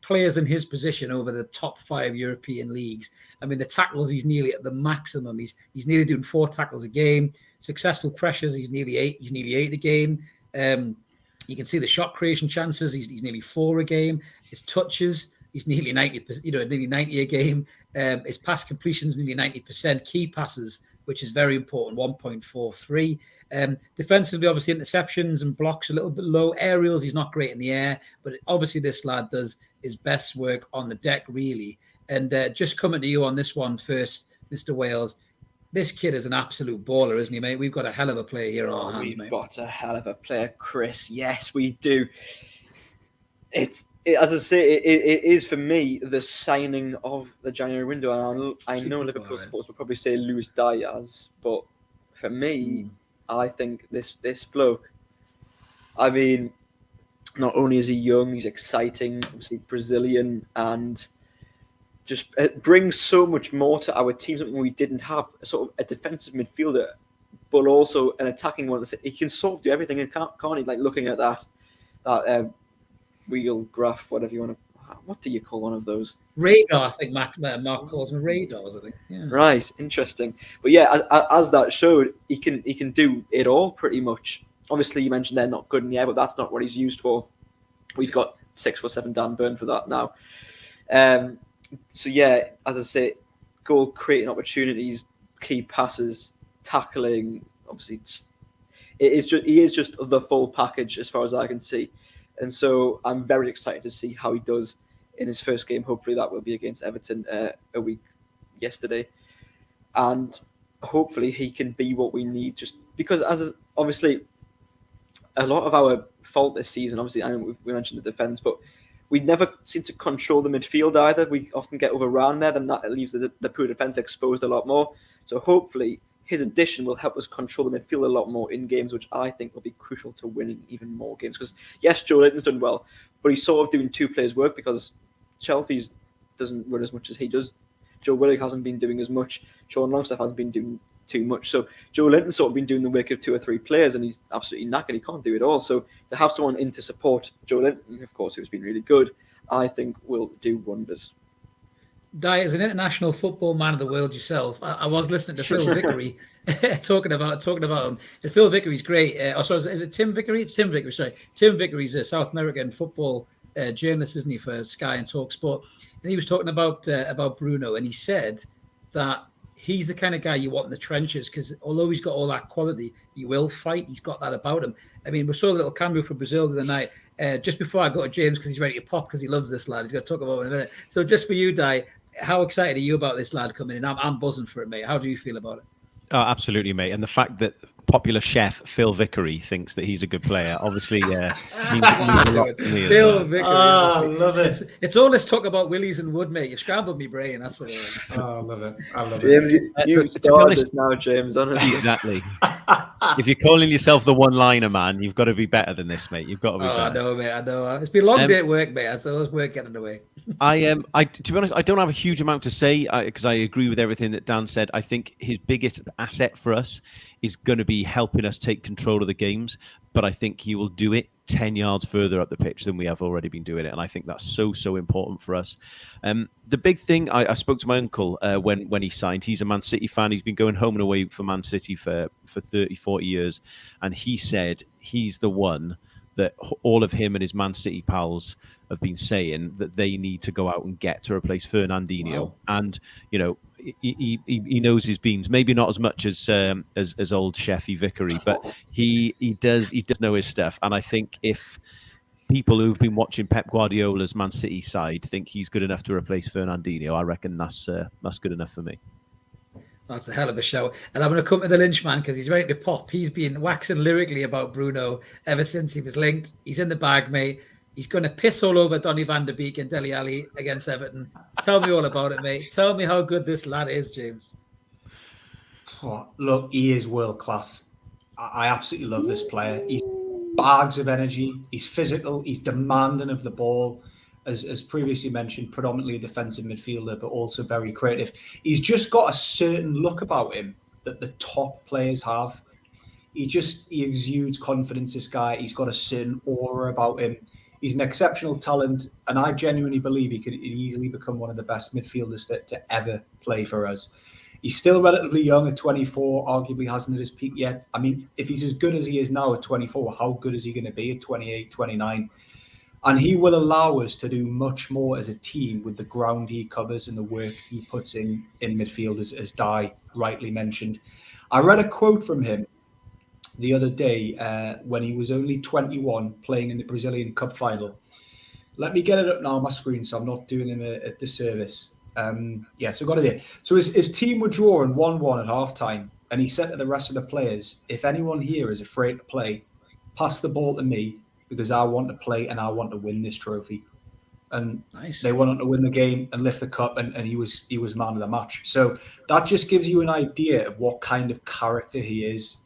players in his position over the top 5 European leagues. I mean, the tackles, he's nearly at the maximum. He's nearly doing 4 tackles a game. Successful pressures, he's nearly 8. He's nearly 8 a game. You can see the shot creation chances. He's nearly 4 a game. His touches, he's nearly 90%. Nearly 90 a game. His pass completions nearly 90%. Key passes, which is very important, 1.43. Defensively, obviously, interceptions and blocks a little bit low. Aerials, he's not great in the air, but obviously this lad does his best work on the deck, really. And just coming to you on this one first, Mr. Wales. This kid is an absolute baller, isn't he, mate? We've got a hell of a player here on our hands, mate. We've got a hell of a player, Chris. Yes, we do. As I say, it is for me the signing of the January window. And I know Liverpool supporters will probably say Luis Diaz, but for me, I think this bloke. I mean, not only is he young, he's exciting, obviously Brazilian, and just it brings so much more to our team, something we didn't have, sort of a defensive midfielder, but also an attacking one. He can sort of do everything, and can't he? Like looking at that wheel graph, whatever you want to. What do you call one of those? Radar, I think Mark calls them radars. I think. Yeah. Right, interesting. But yeah, as that showed, he can do it all pretty much. Obviously, you mentioned they're not good in the air, but that's not what he's used for. We've got 6'7" Dan Burn for that now. So yeah, as I say, goal creating opportunities, key passes, tackling. Obviously, he is just the full package as far as I can see. And so I'm very excited to see how he does in his first game. Hopefully that will be against Everton a week yesterday. And hopefully he can be what we need, just because obviously a lot of our fault this season, obviously I know we mentioned the defence, but we never seem to control the midfield either. We often get overrun there, then that leaves the poor defence exposed a lot more. So hopefully his addition will help us control the midfield a lot more in games, which I think will be crucial to winning even more games. Because yes, Joe Linton's done well, but he's sort of doing two players' work because Chelsea's doesn't run as much as he does. Joe Willock hasn't been doing as much. Sean Longstaff hasn't been doing too much. So Joe Linton's sort of been doing the work of two or three players, and he's absolutely knackered. He can't do it all. So to have someone in to support Joe Linton, of course, who's been really good, I think will do wonders. Di, as an international football man of the world yourself, I was listening to Phil Vickery talking about him. And Phil Vickery's great. Is it Tim Vickery? It's Tim Vickery. Sorry, Tim Vickery's a South American football journalist, isn't he, for Sky and Talk Sport? And he was talking about Bruno, and he said that he's the kind of guy you want in the trenches because although he's got all that quality, he will fight. He's got that about him. I mean, we saw a little cameo from Brazil the other night. Just before I go to James, because he's ready to pop because he loves this lad. He's going to talk about it in a minute. So just for you, Di, how excited are you about this lad coming in? I'm buzzing for it, mate. How do you feel about it? Oh, absolutely, mate. And the fact that popular chef Phil Vickery thinks that he's a good player, obviously, means a lot to me as Phil well. Vickery. I love it. It's all this talk about Willies and Wood, mate. You scrambled me brain. That's what it is. Oh, I love it. I love it. James, you to be started honest- this now, James. Honestly. Exactly. If you're calling yourself the one-liner man, you've got to be better than this, mate. You've got to be better. I know, mate. I know. It's been a long day at work, mate. So it's work getting away. To be honest, I don't have a huge amount to say because I agree with everything that Dan said. I think his biggest asset for us is going to be helping us take control of the games, but I think he will do it 10 yards further up the pitch than we have already been doing it. And I think that's so important for us. The big thing, I spoke to my uncle when he signed. He's a Man City fan. He's been going home and away for Man City for 30, 40 years. And he said he's the one that all of him and his Man City pals have been saying that they need to go out and get to replace Fernandinho. Wow. And, you know, he knows his beans, maybe not as much as old Chefy Vickery, but he does know his stuff. And I think if people who've been watching Pep Guardiola's Man City side think he's good enough to replace Fernandinho, I reckon that's good enough for me. That's a hell of a show. And I'm going to come to the Lynchman because he's ready to pop. He's been waxing lyrically about Bruno ever since he was linked. He's in the bag, mate. He's going to piss all over Donny van der Beek and Dele Alli against Everton. Tell me all about it, mate. Tell me how good this lad is, James. Oh, look, he is world class. I absolutely love this player. He's bags of energy. He's physical. He's demanding of the ball. As previously mentioned, predominantly a defensive midfielder, but also very creative. He's just got a certain look about him that the top players have. He exudes confidence, this guy. He's got a certain aura about him. He's an exceptional talent, and I genuinely believe he could easily become one of the best midfielders to ever play for us. He's still relatively young at 24, arguably hasn't at his peak yet. I mean, if he's as good as he is now at 24, how good is he going to be at 28, 29? And he will allow us to do much more as a team with the ground he covers and the work he puts in midfield, as Di rightly mentioned. I read a quote from him the other day when he was only 21 playing in the Brazilian Cup final. Let me get it up now on my screen so I'm not doing him a disservice. So I've got it here. So his team were drawing 1-1 at halftime, and he said to the rest of the players, if anyone here is afraid to play, pass the ball to me because I want to play and I want to win this trophy. And Nice. They went on to win the game and lift the cup, and he was man of the match. So that just gives you an idea of what kind of character he is.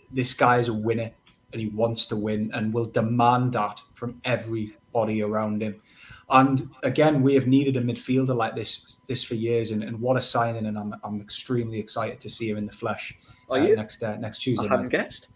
This guy is a winner and he wants to win and will demand that from everybody around him. And again, we have needed a midfielder like this for years, and what a signing! And I'm extremely excited to see him in the flesh next Tuesday. I hadn't guessed.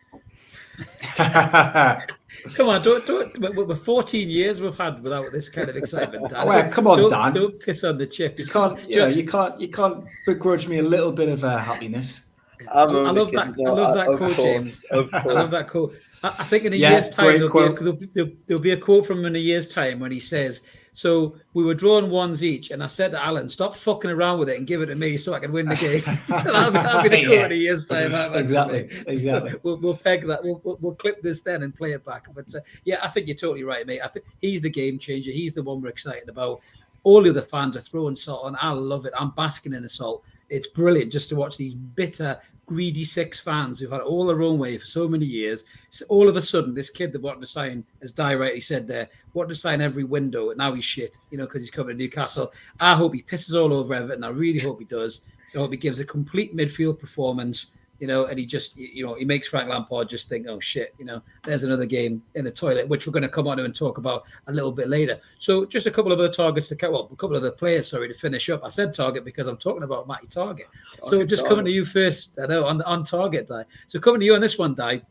Come on, don't. We're 14 years we've had without this kind of excitement, Dan. Well, come on, Dan. Don't piss on the chips. You can't begrudge me a little bit of happiness. I love that quote, James. I love that quote. I think in a year's time there'll be a quote from him in a year's time when he says, "So we were drawn ones each, and I said to Alan, stop fucking around with it and give it to me so I can win the game." that'll be the quote in a year's time. Exactly. So we'll peg that. We'll clip this then and play it back. But I think you're totally right, mate. I think he's the game changer. He's the one we're excited about. All the other fans are throwing salt on. I love it. I'm basking in the salt. It's brilliant just to watch these bitter, greedy Six fans who've had it all their own way for so many years. So all of a sudden, this kid that wanted to sign, as Di rightly said there, wanted to sign every window, and now he's shit, because he's coming to Newcastle. I hope he pisses all over Everton. I really hope he does. I hope he gives a complete midfield performance, and he just, he makes Frank Lampard just think, oh shit, there's another game in the toilet, which we're going to come on to and talk about a little bit later. So just a couple of other targets a couple of the players, to finish up. I said Target because I'm talking about Matty Target. So just coming to you first, I know, on Target, Di. So coming to you on this one, Di.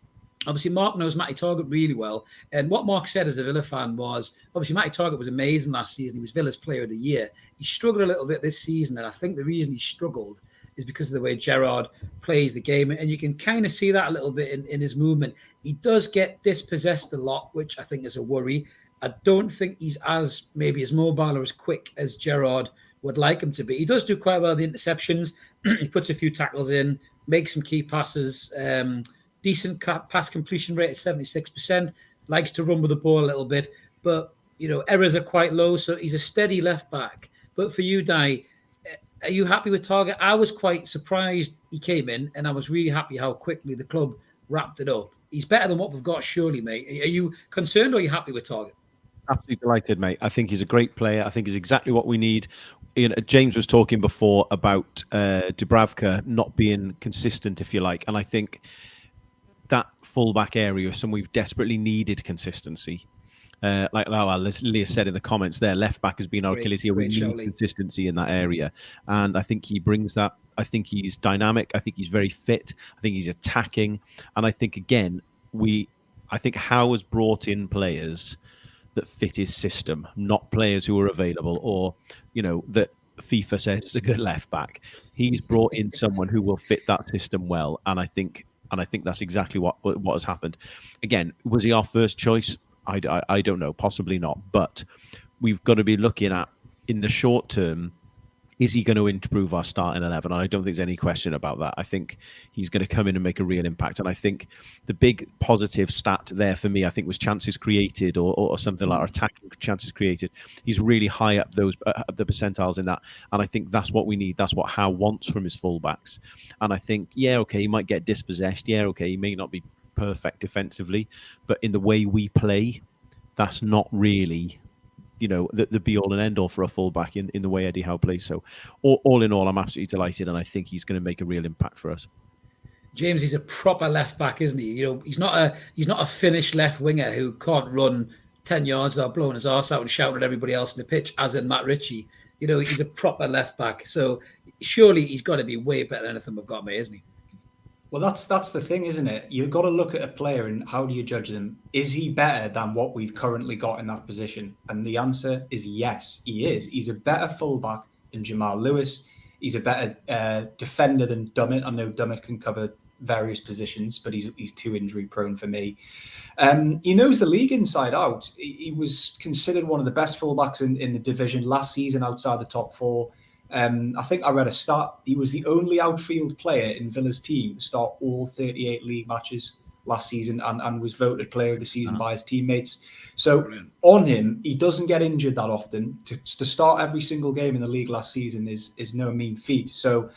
Obviously, Mark knows Matty Target really well. And what Mark said as a Villa fan was, obviously, Matty Target was amazing last season. He was Villa's player of the year. He struggled a little bit this season. And I think the reason he struggled is because of the way Gerrard plays the game. And you can kind of see that a little bit in his movement. He does get dispossessed a lot, which I think is a worry. I don't think he's as mobile or as quick as Gerrard would like him to be. He does do quite well the interceptions. He puts a few tackles in, makes some key passes. Decent pass completion rate at 76%. Likes to run with the ball a little bit, but errors are quite low. So he's a steady left back. But for you, Di, are you happy with Target? I was quite surprised he came in, and I was really happy how quickly the club wrapped it up. He's better than what we've got, surely, mate. Are you concerned or are you happy with Target? Absolutely delighted, mate. I think he's a great player. I think he's exactly what we need. James was talking before about Dubravka not being consistent, if you like, and I think that fullback area is somewhere we've desperately needed consistency. Like Leah said in the comments there, left back has been our Achilles heel. We need consistency in that area. And I think he brings that. I think he's dynamic. I think he's very fit. I think he's attacking. And I think, again, I think Howe has brought in players that fit his system, not players who are available or, that FIFA says is a good left back. He's brought in someone who will fit that system well. And I think that's exactly what has happened. Again, was he our first choice? I don't know, possibly not. But we've got to be looking at, in the short term, is he going to improve our starting 11? And I don't think there's any question about that. I think he's going to come in and make a real impact. And I think the big positive stat there for me, I think, was chances created or something like attacking chances created. He's really high up the percentiles in that. And I think that's what we need. That's what Howe wants from his fullbacks. And I think, he might get dispossessed. He may not be perfect defensively, but in the way we play, that's not really the be all and end all for a fullback in the way Eddie Howe plays. So all in all, I'm absolutely delighted, and I think he's going to make a real impact for us. James, he's a proper left back, isn't he? He's not a finished left winger who can't run 10 yards without blowing his arse out and shouting at everybody else in the pitch, as in Matt Ritchie. He's a proper left back. So surely he's got to be way better than anything we've got, mate, isn't he? Well, that's the thing, isn't it? You've got to look at a player and how do you judge them? Is he better than what we've currently got in that position? And the answer is yes, he is. He's a better fullback than Jamal Lewis. He's a better defender than Dummett. I know Dummett can cover various positions, but he's too injury prone for me. He knows the league inside out. He was considered one of the best fullbacks in the division last season outside the top four. I think I read a stat. He was the only outfield player in Villa's team to start all 38 league matches last season and was voted player of the season by his teammates. So brilliant. On him, he doesn't get injured that often. To start every single game in the league last season is no mean feat. So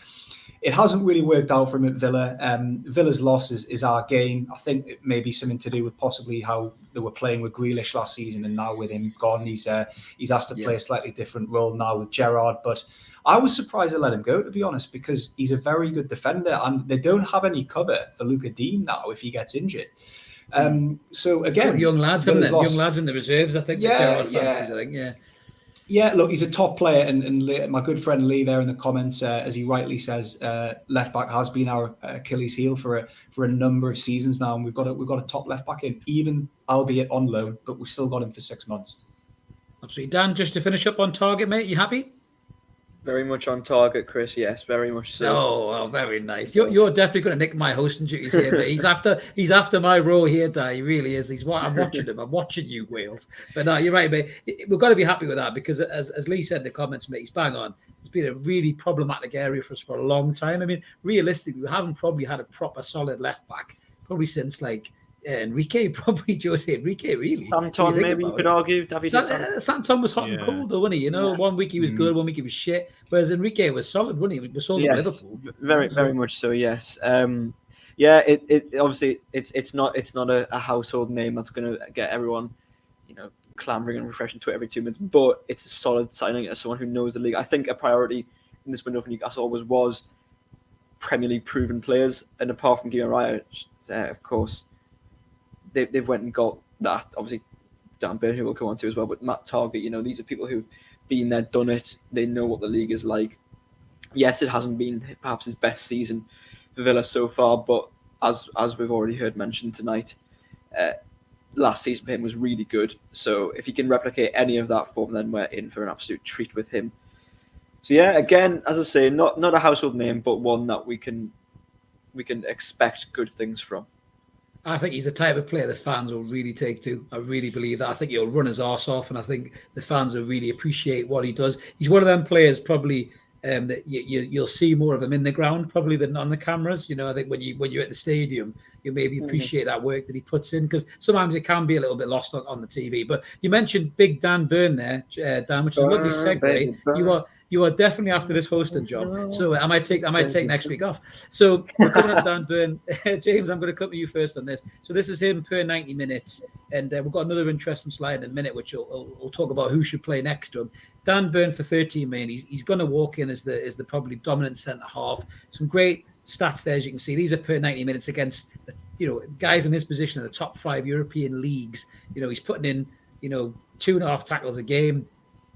it hasn't really worked out for him at Villa. Villa's loss is our gain. I think it may be something to do with possibly how they were playing with Grealish last season, and now with him gone, he's asked to play a slightly different role now with Gerrard. But I was surprised they let him go, to be honest, because he's a very good defender, and they don't have any cover for Luca Dean now if he gets injured. So again, young lads, haven't they? Young lads in the reserves, I think. Gerrard fancies, I think, Yeah, look, he's a top player, and my good friend Lee there in the comments, as he rightly says, left back has been our Achilles heel for a number of seasons now, and we've got a top left back in, even albeit on loan, but we've still got him for 6 months. Absolutely, Dan. Just to finish up on target, mate. You happy? Very much on target, Chris. Yes, very much so. Oh, well, very nice. You're definitely going to nick my hosting duties here, but he's after my role here, Dan. He really is. I'm watching him. I'm watching you, Wales. But no, you're right, mate. We've got to be happy with that because, as Lee said in the comments, mate, he's bang on. It's been a really problematic area for us for a long time. I mean, realistically, we haven't probably had a proper solid left back probably since Enrique, Jose Enrique, really. Santon, maybe you could argue. Santon was hot and cold, though, wasn't he? One week he was good, one week he was shit. Whereas Enrique was solid, wasn't he? He was solid with Liverpool. Very much so. Yes. It obviously it's not a household name that's going to get everyone, clamoring and refreshing Twitter every 2 minutes. But it's a solid signing as someone who knows the league. I think a priority in this window for Newcastle always was Premier League proven players, and apart from Guilherme Raya, of course. They've went and got that. Obviously, Dan Burn, who we'll come on to as well, but Matt Targett, these are people who've been there, done it. They know what the league is like. Yes, it hasn't been perhaps his best season for Villa so far, but as we've already heard mentioned tonight, last season for him was really good. So if he can replicate any of that form, then we're in for an absolute treat with him. So yeah, again, as I say, not a household name, but one that we can expect good things from. I think he's the type of player the fans will really take to. I really believe that. I think he'll run his arse off, and I think the fans will really appreciate what he does. He's one of them players probably that you'll see more of him in the ground probably than on the cameras. I think when you're at the stadium, you maybe appreciate that work that he puts in, because sometimes it can be a little bit lost on the TV. But you mentioned Big Dan Burn there, Dan, which is a lovely segue. You are definitely after this hosting job. So I might take next week off. So we're coming up, Dan Burn. James, I'm going to come to you first on this. So this is him per 90 minutes. And we've got another interesting slide in a minute, which we'll talk about who should play next to him. Dan Burn for 13 million. He's going to walk in as the probably dominant centre half. Some great stats there, as you can see. These are per 90 minutes against guys in his position in the top 5 European leagues. He's putting in 2.5 tackles a game.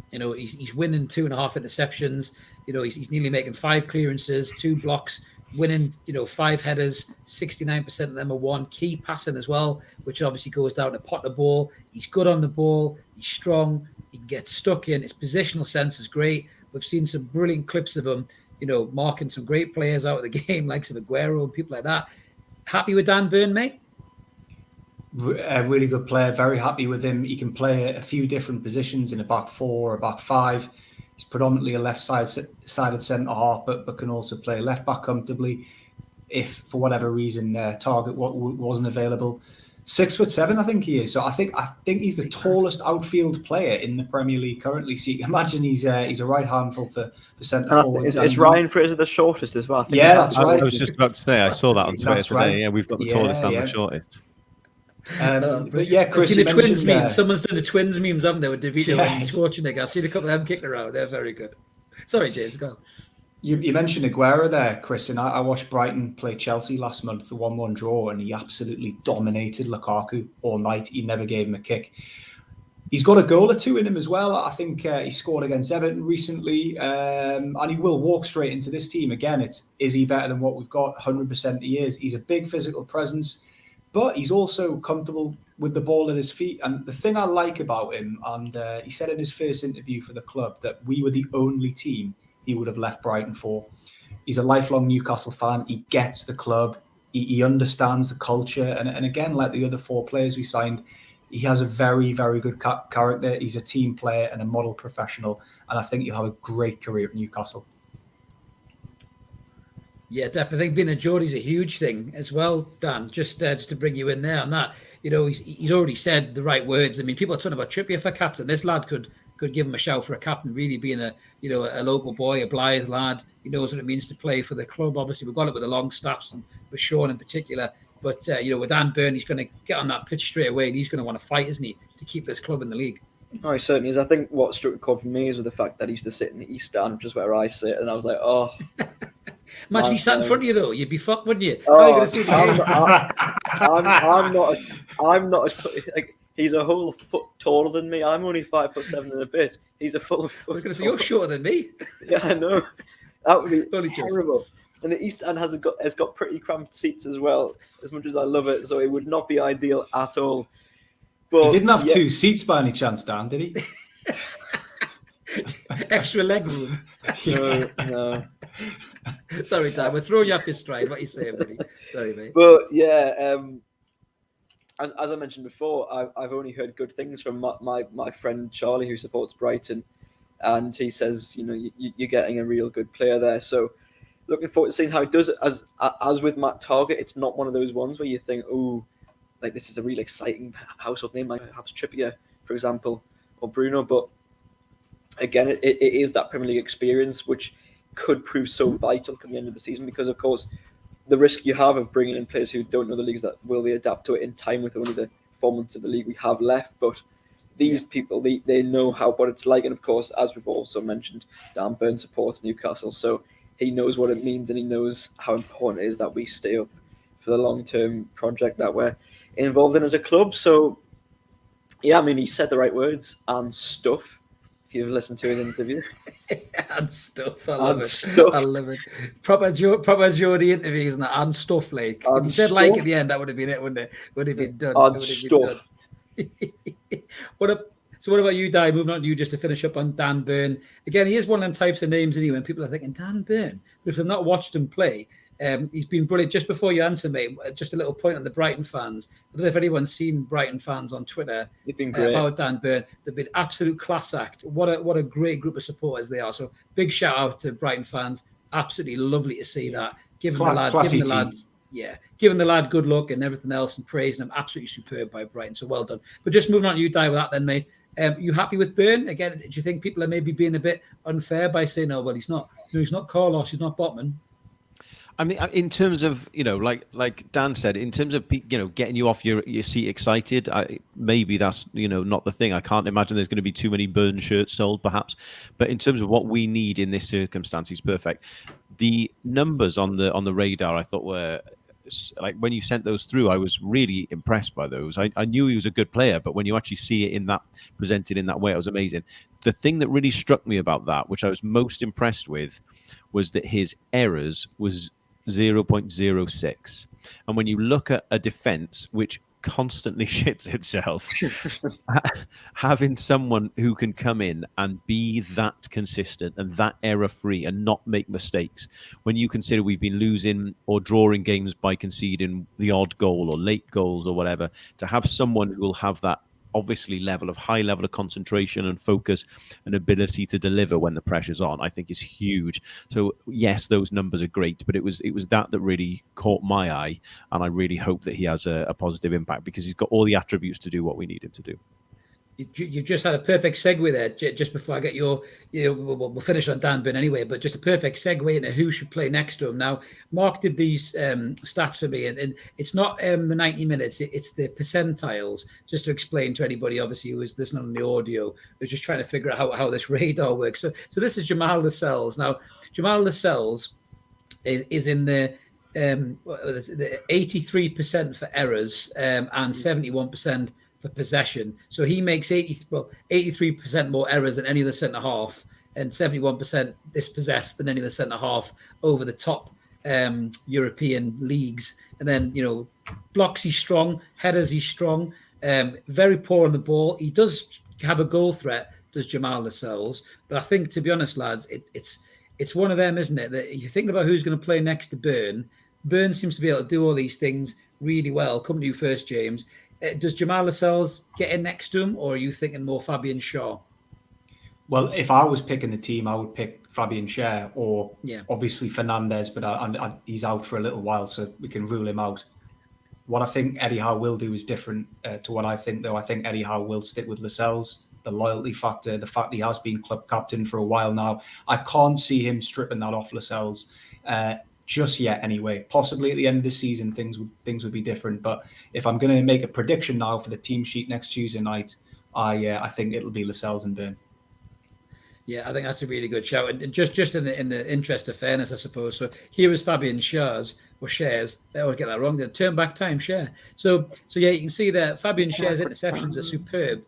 He's winning 2.5 interceptions. He's nearly making 5 clearances, 2 blocks, winning 5 headers. 69% of them are won. Key passing as well, which obviously goes down to pot the ball. He's good on the ball. He's strong. He can get stuck in. His positional sense is great. We've seen some brilliant clips of him, marking some great players out of the game, like some Aguero and people like that. Happy with Dan Burn, mate? A really good player, very happy with him. He can play a few different positions in a back 4 or a back 5. He's predominantly a left-sided centre half, but can also play left back comfortably if, for whatever reason, Target wasn't available. 6'7", I think he is. So I think he's the tallest outfield player in the Premier League currently. So you can imagine he's a right handful for centre forwards. Is Ryan Fraser the shortest as well? Yeah, that's right. I was just about to say, I saw that on Twitter today. Right. Yeah, we've got the tallest and the shortest. But yeah, Chris, I've seen the twins meme. Someone's done the twins memes, haven't they, with DeVito and Schwarzenegger? I've seen a couple of them kicking around. They're very good. Sorry, James, go on. You mentioned Aguero there, Chris, and I watched Brighton play Chelsea last month, the 1-1 draw, and he absolutely dominated Lukaku all night. He never gave him a kick. He's got a goal or 2 in him as well. I think he scored against Everton recently, and he will walk straight into this team. Again, is he better than what we've got? 100% he is. He's a big physical presence. But he's also comfortable with the ball at his feet. And the thing I like about him, and he said in his first interview for the club that we were the only team he would have left Brighton for. He's a lifelong Newcastle fan. He gets the club. He understands the culture. And again, like the other 4 players we signed, he has a very, very good character. He's a team player and a model professional. And I think he'll have a great career at Newcastle. Yeah, definitely. I think being a Geordie's a huge thing as well, Dan. Just to bring you in there on that, he's already said the right words. I mean, people are talking about Trippier for captain. This lad could give him a shout for a captain. Really being a local boy, a Blythe lad. He knows what it means to play for the club. Obviously, we've got it with the long staffs and with Sean in particular. But with Dan Burn, he's going to get on that pitch straight away, and he's going to want to fight, isn't he, to keep this club in the league. Oh, he certainly is. I think what struck a chord for me is with the fact that he used to sit in the East Stand, which is where I sit, and I was like, oh. Imagine he sat in front of you though. You'd be fucked, wouldn't you? Oh, I'm not. He's a whole foot taller than me. I'm only 5'7" and a bit. He's a full I was foot. going to say, you're shorter than me. Yeah, I know. That would be Only just. terrible. And the East End has got pretty cramped seats as well, as much as I love it. So it would not be ideal at all. But He didn't have 2 seats by any chance, Dan, did he? Extra leg room. No. Sorry, Dan, we're throwing you up your stride. What are you saying, buddy? Sorry, mate. But yeah, as I mentioned before, I've only heard good things from my friend Charlie, who supports Brighton, and he says, you're getting a real good player there. So looking forward to seeing how it does. As with Matt Targett, it's not one of those ones where you think, oh, like this is a really exciting household name, like perhaps Trippier, for example, or Bruno. But again, it is that Premier League experience which could prove so vital come the end of the season, because of course the risk you have of bringing in players who don't know the leagues, that will they adapt to it in time with only the 4 months of the league we have left. But these people, they know what it's like. And of course, as we've also mentioned, Dan Burn supports Newcastle, so he knows what it means, and he knows how important it is that we stay up for the long-term project that we're involved in as a club. So yeah, I mean, he said the right words and stuff, if you've listened to his interview. And stuff. I love it. Stuff. I love it. Proper Geordie interviews and that, and stuff, like. If you said like at the end, that would have been it, wouldn't it? Would have been done. And stuff. So what about you, Di? Moving on to you just to finish up on Dan Burn. Again, he is one of them types of names anyway, and people are thinking, Dan Burn? But if they've not watched him play, he's been brilliant. Just before you answer, mate, just a little point on the Brighton fans. I don't know if anyone's seen Brighton fans on Twitter about Dan Burn. They've been absolute class act. What a great group of supporters they are. So big shout out to Brighton fans. Absolutely lovely to see that. Giving the lad good luck and everything else, and praising him. Absolutely superb by Brighton. So well done. But just moving on to you, Di, with that then, mate. You happy with Burn? Again, do you think people are maybe being a bit unfair by saying, oh, well, he's not Carlos, he's not Botman? I mean, in terms of, like Dan said, in terms of, getting you off your seat excited, maybe that's, not the thing. I can't imagine there's going to be too many Burn shirts sold, perhaps. But in terms of what we need in this circumstance, he's perfect. The numbers on the radar, I thought, were, like, when you sent those through, I was really impressed by those. I knew he was a good player, but when you actually see it presented in that way, it was amazing. The thing that really struck me about that, which I was most impressed with, was that his errors was 0.06. And when you look at a defense which constantly shits itself, having someone who can come in and be that consistent and that error free and not make mistakes, when you consider we've been losing or drawing games by conceding the odd goal or late goals or whatever, to have someone who will have that obviously high level of concentration and focus and ability to deliver when the pressure's on, I think is huge. So yes, those numbers are great, but it was that really caught my eye, and I really hope that he has a positive impact, because he's got all the attributes to do what we need him to do. You've just had a perfect segue there, just before I get your, we'll finish on Dan Burn anyway, but just a perfect segue into who should play next to him. Now, Mark did these stats for me, and it's not the 90 minutes, it's the percentiles, just to explain to anybody, obviously, who is listening on the audio, who's just trying to figure out how this radar works. So this is Jamal Lascelles. Now, Jamal Lascelles is in the 83% for errors and 71% for possession. So he makes 83% more errors than any other centre half, and 71% dispossessed than any other centre half over the top European leagues. And then, blocks he's strong, headers he's strong, very poor on the ball. He does have a goal threat, does Jamal Lascelles. But I think, to be honest, lads, it's one of them, isn't it? That you're thinking about who's going to play next to Burn. Burn seems to be able to do all these things really well. Come to you first, James. Does Jamal Lascelles get in next to him, or are you thinking more Fabian Schär? Well, if I was picking the team, I would pick Fabian Schär, or obviously Fernandes, but he's out for a little while, so we can rule him out. What I think Eddie Howe will do is different to what I think, though. I think Eddie Howe will stick with Lascelles. The loyalty factor, the fact he has been club captain for a while now, I can't see him stripping that off Lascelles just yet. Anyway, possibly at the end of the season, things would be different. But if I'm going to make a prediction now for the team sheet next Tuesday night, I think it'll be Lascelles and Burn. Yeah, I think that's a really good shout. And just in the interest of fairness, I suppose. So here is Fabian Schär's or Shares. I always get that wrong. The turn back time share. So yeah, you can see that Fabian Shares interceptions are superb.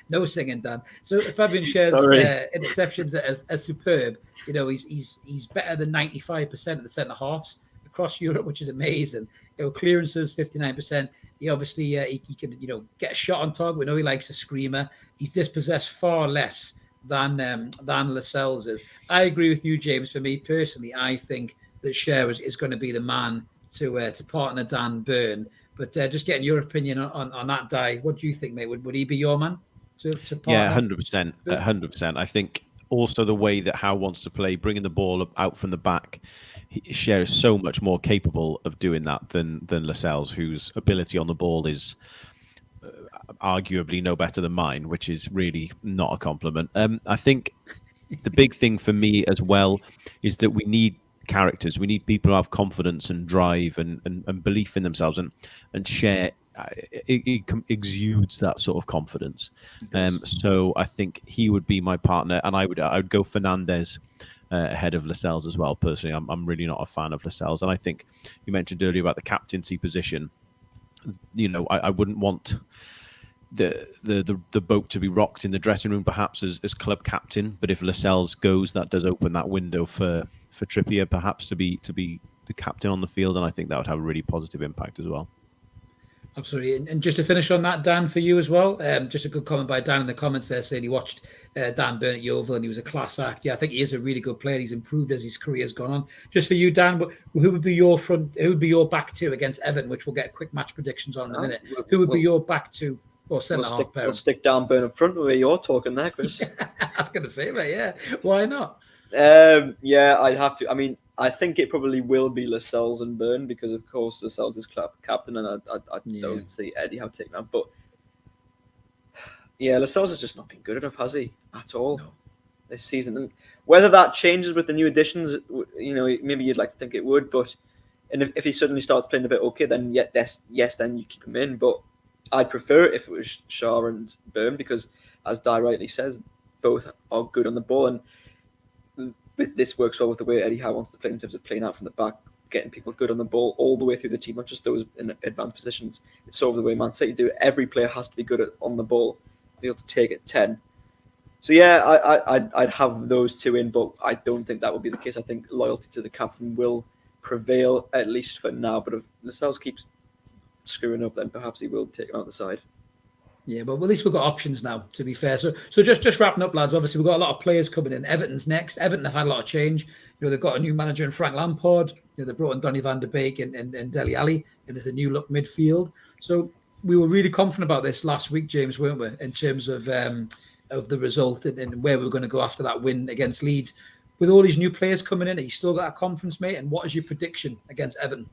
No singing, Dan. So Fabian Shares interceptions are superb. You know, he's better than 95% of the centre halves across Europe, which is amazing. You know, clearances 59%. He obviously he can get a shot on target. We know he likes a screamer. He's dispossessed far less than Lascelles is. I agree with you, James. For me personally, I think that Share is going to be the man to partner Dan Burn. But just getting your opinion on that, Di, what do you think, mate? Would he be your man to partner? Yeah, 100%. 100%. I think also the way that Howe wants to play, bringing the ball out from the back, Share is so much more capable of doing that than Lascelles, whose ability on the ball is arguably no better than mine, which is really not a compliment. I think the big thing for me as well is that we need characters. We need people who have confidence and drive and belief in themselves, and Share it exudes that sort of confidence. So I think he would be my partner, and I would go Fernandez ahead of Lascelles as well. Personally, I'm really not a fan of Lascelles, and I think you mentioned earlier about the captaincy position. You know, I wouldn't want the boat to be rocked in the dressing room, perhaps as club captain. But if Lascelles goes, that does open that window for Trippier perhaps to be the captain on the field, and I think that would have a really positive impact as well. Absolutely. And just to finish on that, Dan, for you as well, just a good comment by Dan in the comments there saying he watched Dan Burn at Yeovil and he was a class act. Yeah, I think he is a really good player. He's improved as his career's gone on. Just for you, Dan, who would be your back two against Everton, which we'll get quick match predictions on in a minute. Who would be your back two or centre-half pair? We'll stick Dan Burn up front where you're talking there, Chris. I was going to say, mate, yeah. Why not? Yeah, I'd have to. I mean, I think it probably will be Lascelles and Burn because, of course, Lascelles is captain, and I don't see Eddie Howe taking that. But yeah, Lascelles has just not been good enough, has he? At all this season. And whether that changes with the new additions, maybe you'd like to think it would. But if he suddenly starts playing a bit okay, then yes, then you keep him in. But I'd prefer it if it was Shaw and Burn because, as Di rightly says, both are good on the ball, and this works well with the way Eddie Howe wants to play in terms of playing out from the back, getting people good on the ball all the way through the team, not just those in advanced positions. It's sort of the way Man City do it. Every player has to be good on the ball, be able to take it 10. So yeah, I'd have those two in, but I don't think that will be the case. I think loyalty to the captain will prevail, at least for now. But if Lascelles keeps screwing up, then perhaps he will take him out the side. Yeah, but at least we've got options now, to be fair. So just wrapping up, lads, obviously we've got a lot of players coming in. Everton's next. Everton have had a lot of change. They've got a new manager in Frank Lampard. They brought in Donny van der Beek and Dele Alli, and there's a new look midfield. So we were really confident about this last week, James, weren't we, in terms of the result and where we were going to go after that win against Leeds. With all these new players coming in, are you still got that confidence, mate? And what is your prediction against Everton?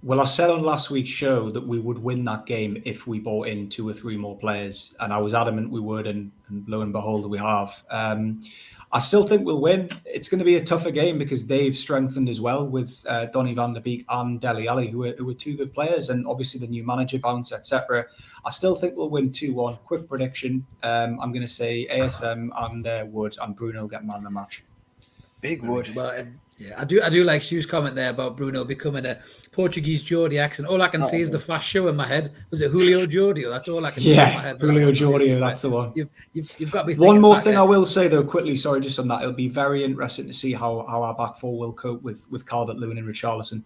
Well, I said on last week's show that we would win that game if we brought in 2 or 3 more players, and I was adamant we would, and lo and behold, we have. I still think we'll win. It's going to be a tougher game because they've strengthened as well with Donny van der Beek and Dele Alli, who are 2 good players, and obviously the new manager bounce, etc. I still think we'll win 2-1. Quick prediction. I'm going to say ASM and Wood, and Bruno will get man of the match. Big Wood. But yeah, I do like Stu's comment there about Bruno becoming a Portuguese Geordie accent. All I can see is the flash show in my head. Was it Julio Jordio? That's all I can see in my head. Julio Jordio, that's the one. You've got me. One more thing I will say though, quickly, sorry, just on that, it'll be very interesting to see how our back four will cope with Calvert-Lewin and Richarlison.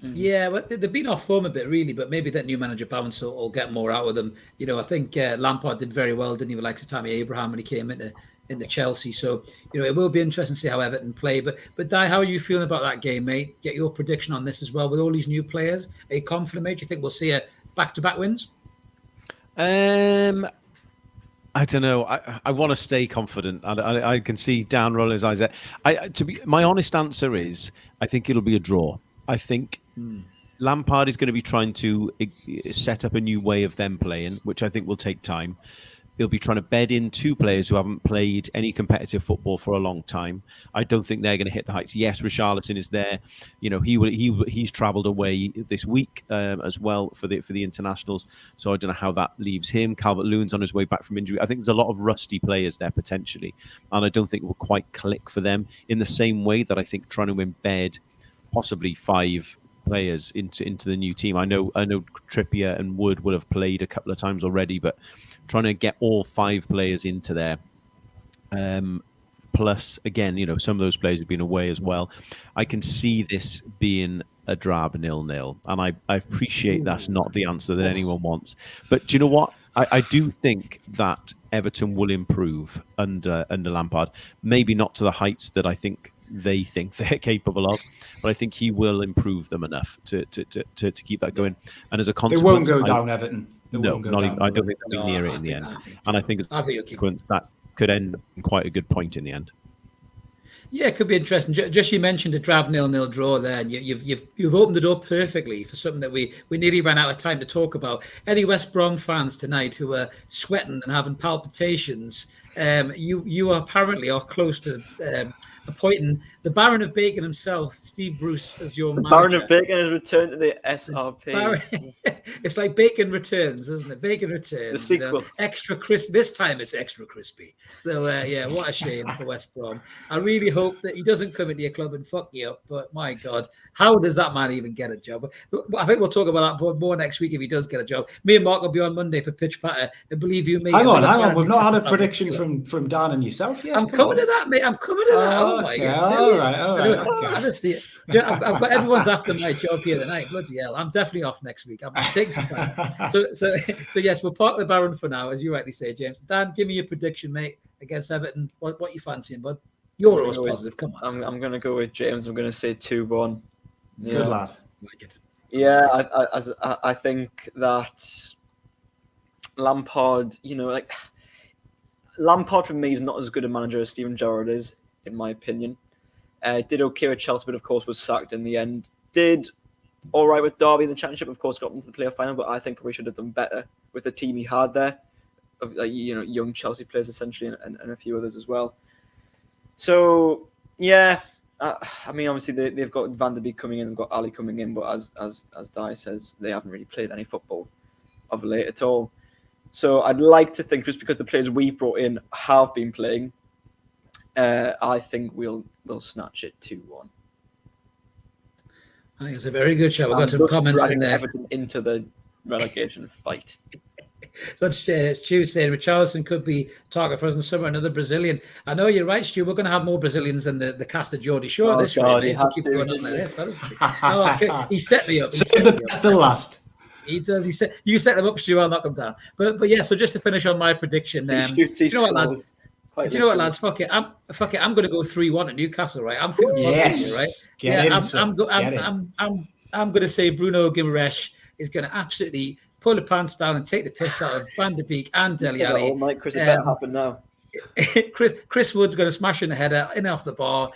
Yeah, but they've been off form a bit, really. But maybe that new manager bounce will get more out of them. I think Lampard did very well, didn't he? Like Tammy Abraham when he came into Chelsea. So, it will be interesting to see how Everton play. But Di, how are you feeling about that game, mate? Get your prediction on this as well. With all these new players, are you confident, mate? Do you think we'll see a back-to-back wins? I don't know. I want to stay confident. I can see Dan rolling his eyes there. My honest answer is I think it'll be a draw. I think Lampard is going to be trying to set up a new way of them playing, which I think will take time. He'll be trying to bed in 2 players who haven't played any competitive football for a long time. I don't think they're going to hit the heights. Yes, Richarlison is there. He's travelled away this week as well for the internationals. So I don't know how that leaves him. Calvert-Lewin's on his way back from injury. I think there's a lot of rusty players there potentially, and I don't think it will quite click for them in the same way that I think trying to embed possibly 5 players into the new team. I know Trippier and Wood will have played a couple of times already, but trying to get all 5 players into there. Plus, again, some of those players have been away as well. I can see this being a drab 0-0, and I appreciate that's not the answer that anyone wants. But do you know what? I do think that Everton will improve under Lampard. Maybe not to the heights that I think they're capable of, but I think he will improve them enough to keep that going. And as a consequence, they won't go down, Everton. No, not even, I don't think they'll be near it in the end. And I think as a consequence, that could end in quite a good point in the end. Yeah, it could be interesting. Just you mentioned a drab 0-0 draw there, and you've opened the door perfectly for something that we nearly ran out of time to talk about. Any West Brom fans tonight who are sweating and having palpitations, you apparently are close to appointing the Baron of Bacon himself, Steve Bruce, as your manager. Baron of Bacon has returned to the SRP. It's like Bacon Returns, isn't it? Bacon Returns. The sequel. Extra crispy. This time it's extra crispy. So, what a shame for West Brom. I really hope that he doesn't come into your club and fuck you up. But my God, how does that man even get a job? I think we'll talk about that more next week if he does get a job. Me and Mark will be on Monday for Pitch Patter. And believe you me. Hang on. We've not had a prediction from Dan and yourself yet. I'm coming to that, mate. I'm coming to that. Oh my God. All right. Okay. Honestly, I've got everyone's after my job here tonight. Bloody hell. I'm definitely off next week. I'm taking some time. So yes, we'll park the Baron for now, as you rightly say, James. Dan, give me your prediction, mate, against Everton. What you fancying, bud? You're always positive. Come on. I'm going to go with James. I'm going to say 2-1. Yeah. Good lad. Like it. Yeah, I think that Lampard, Lampard for me is not as good a manager as Steven Gerrard is, in my opinion. Did okay with Chelsea, but of course was sacked in the end. Did all right with Derby in the Championship, of course got into the playoff final, but I think probably should have done better with the team he had there, of young Chelsea players essentially, and a few others as well. So yeah, I mean obviously they've got Van der Beek coming in, they've got Ali coming in, but as Dai says, they haven't really played any football of late at all. So I'd like to think, just because the players we've brought in have been playing, I think we'll snatch it 2-1. I think it's a very good show. We've got some comments in there. Everton into the relegation fight. So it's Stu saying Richarlison could be target for us in the summer. Another Brazilian. I know you're right, Stu. We're going to have more Brazilians than the cast of Geordie Shore this God, week. Keep going on like this, honestly. He set me up. Still last. He does. You set them up, Stu. I'll knock them down. But yeah. So just to finish on my prediction, you know what, lads? Do you know what, lads? Fuck it. I'm going to go 3-1 at Newcastle, right? I'm feeling positive here, right? I'm going to say Bruno Guimaraes is going to absolutely pull the pants down and take the piss out of Van der Beek and Dele Alli. All night, Chris. It better happen now. Chris Wood's going to smash in the header, in off the bar,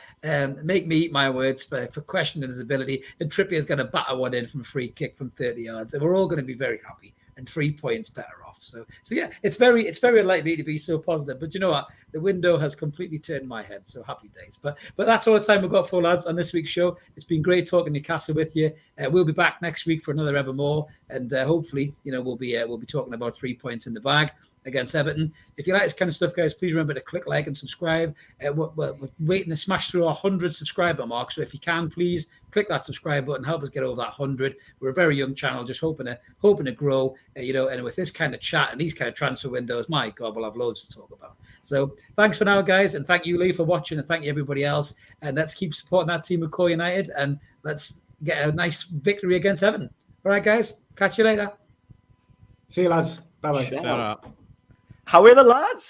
make me eat my words for questioning his ability, and Trippier's going to batter one in from a free kick from 30 yards, and we're all going to be very happy. And 3 points better off. So yeah, it's very unlikely to be so positive. But you know what? The window has completely turned my head. So happy days. But that's all the time we've got for, lads, on this week's show. It's been great talking Newcastle with you. We'll be back next week for another Evermore, and hopefully, we'll be talking about 3 points in the bag against Everton. If you like this kind of stuff, guys, please remember to click like and subscribe. We're waiting to smash through our 100 subscriber mark. So if you can, please click that subscribe button, help us get over that 100. We're a very young channel, just hoping to grow, and with this kind of chat and these kind of transfer windows, my God, we'll have loads to talk about. So thanks for now, guys, and thank you, Lee, for watching, and thank you, everybody else. And let's keep supporting that team of Core United, and let's get a nice victory against Everton. All right, guys, catch you later. See you, lads. Bye-bye. How are the lads?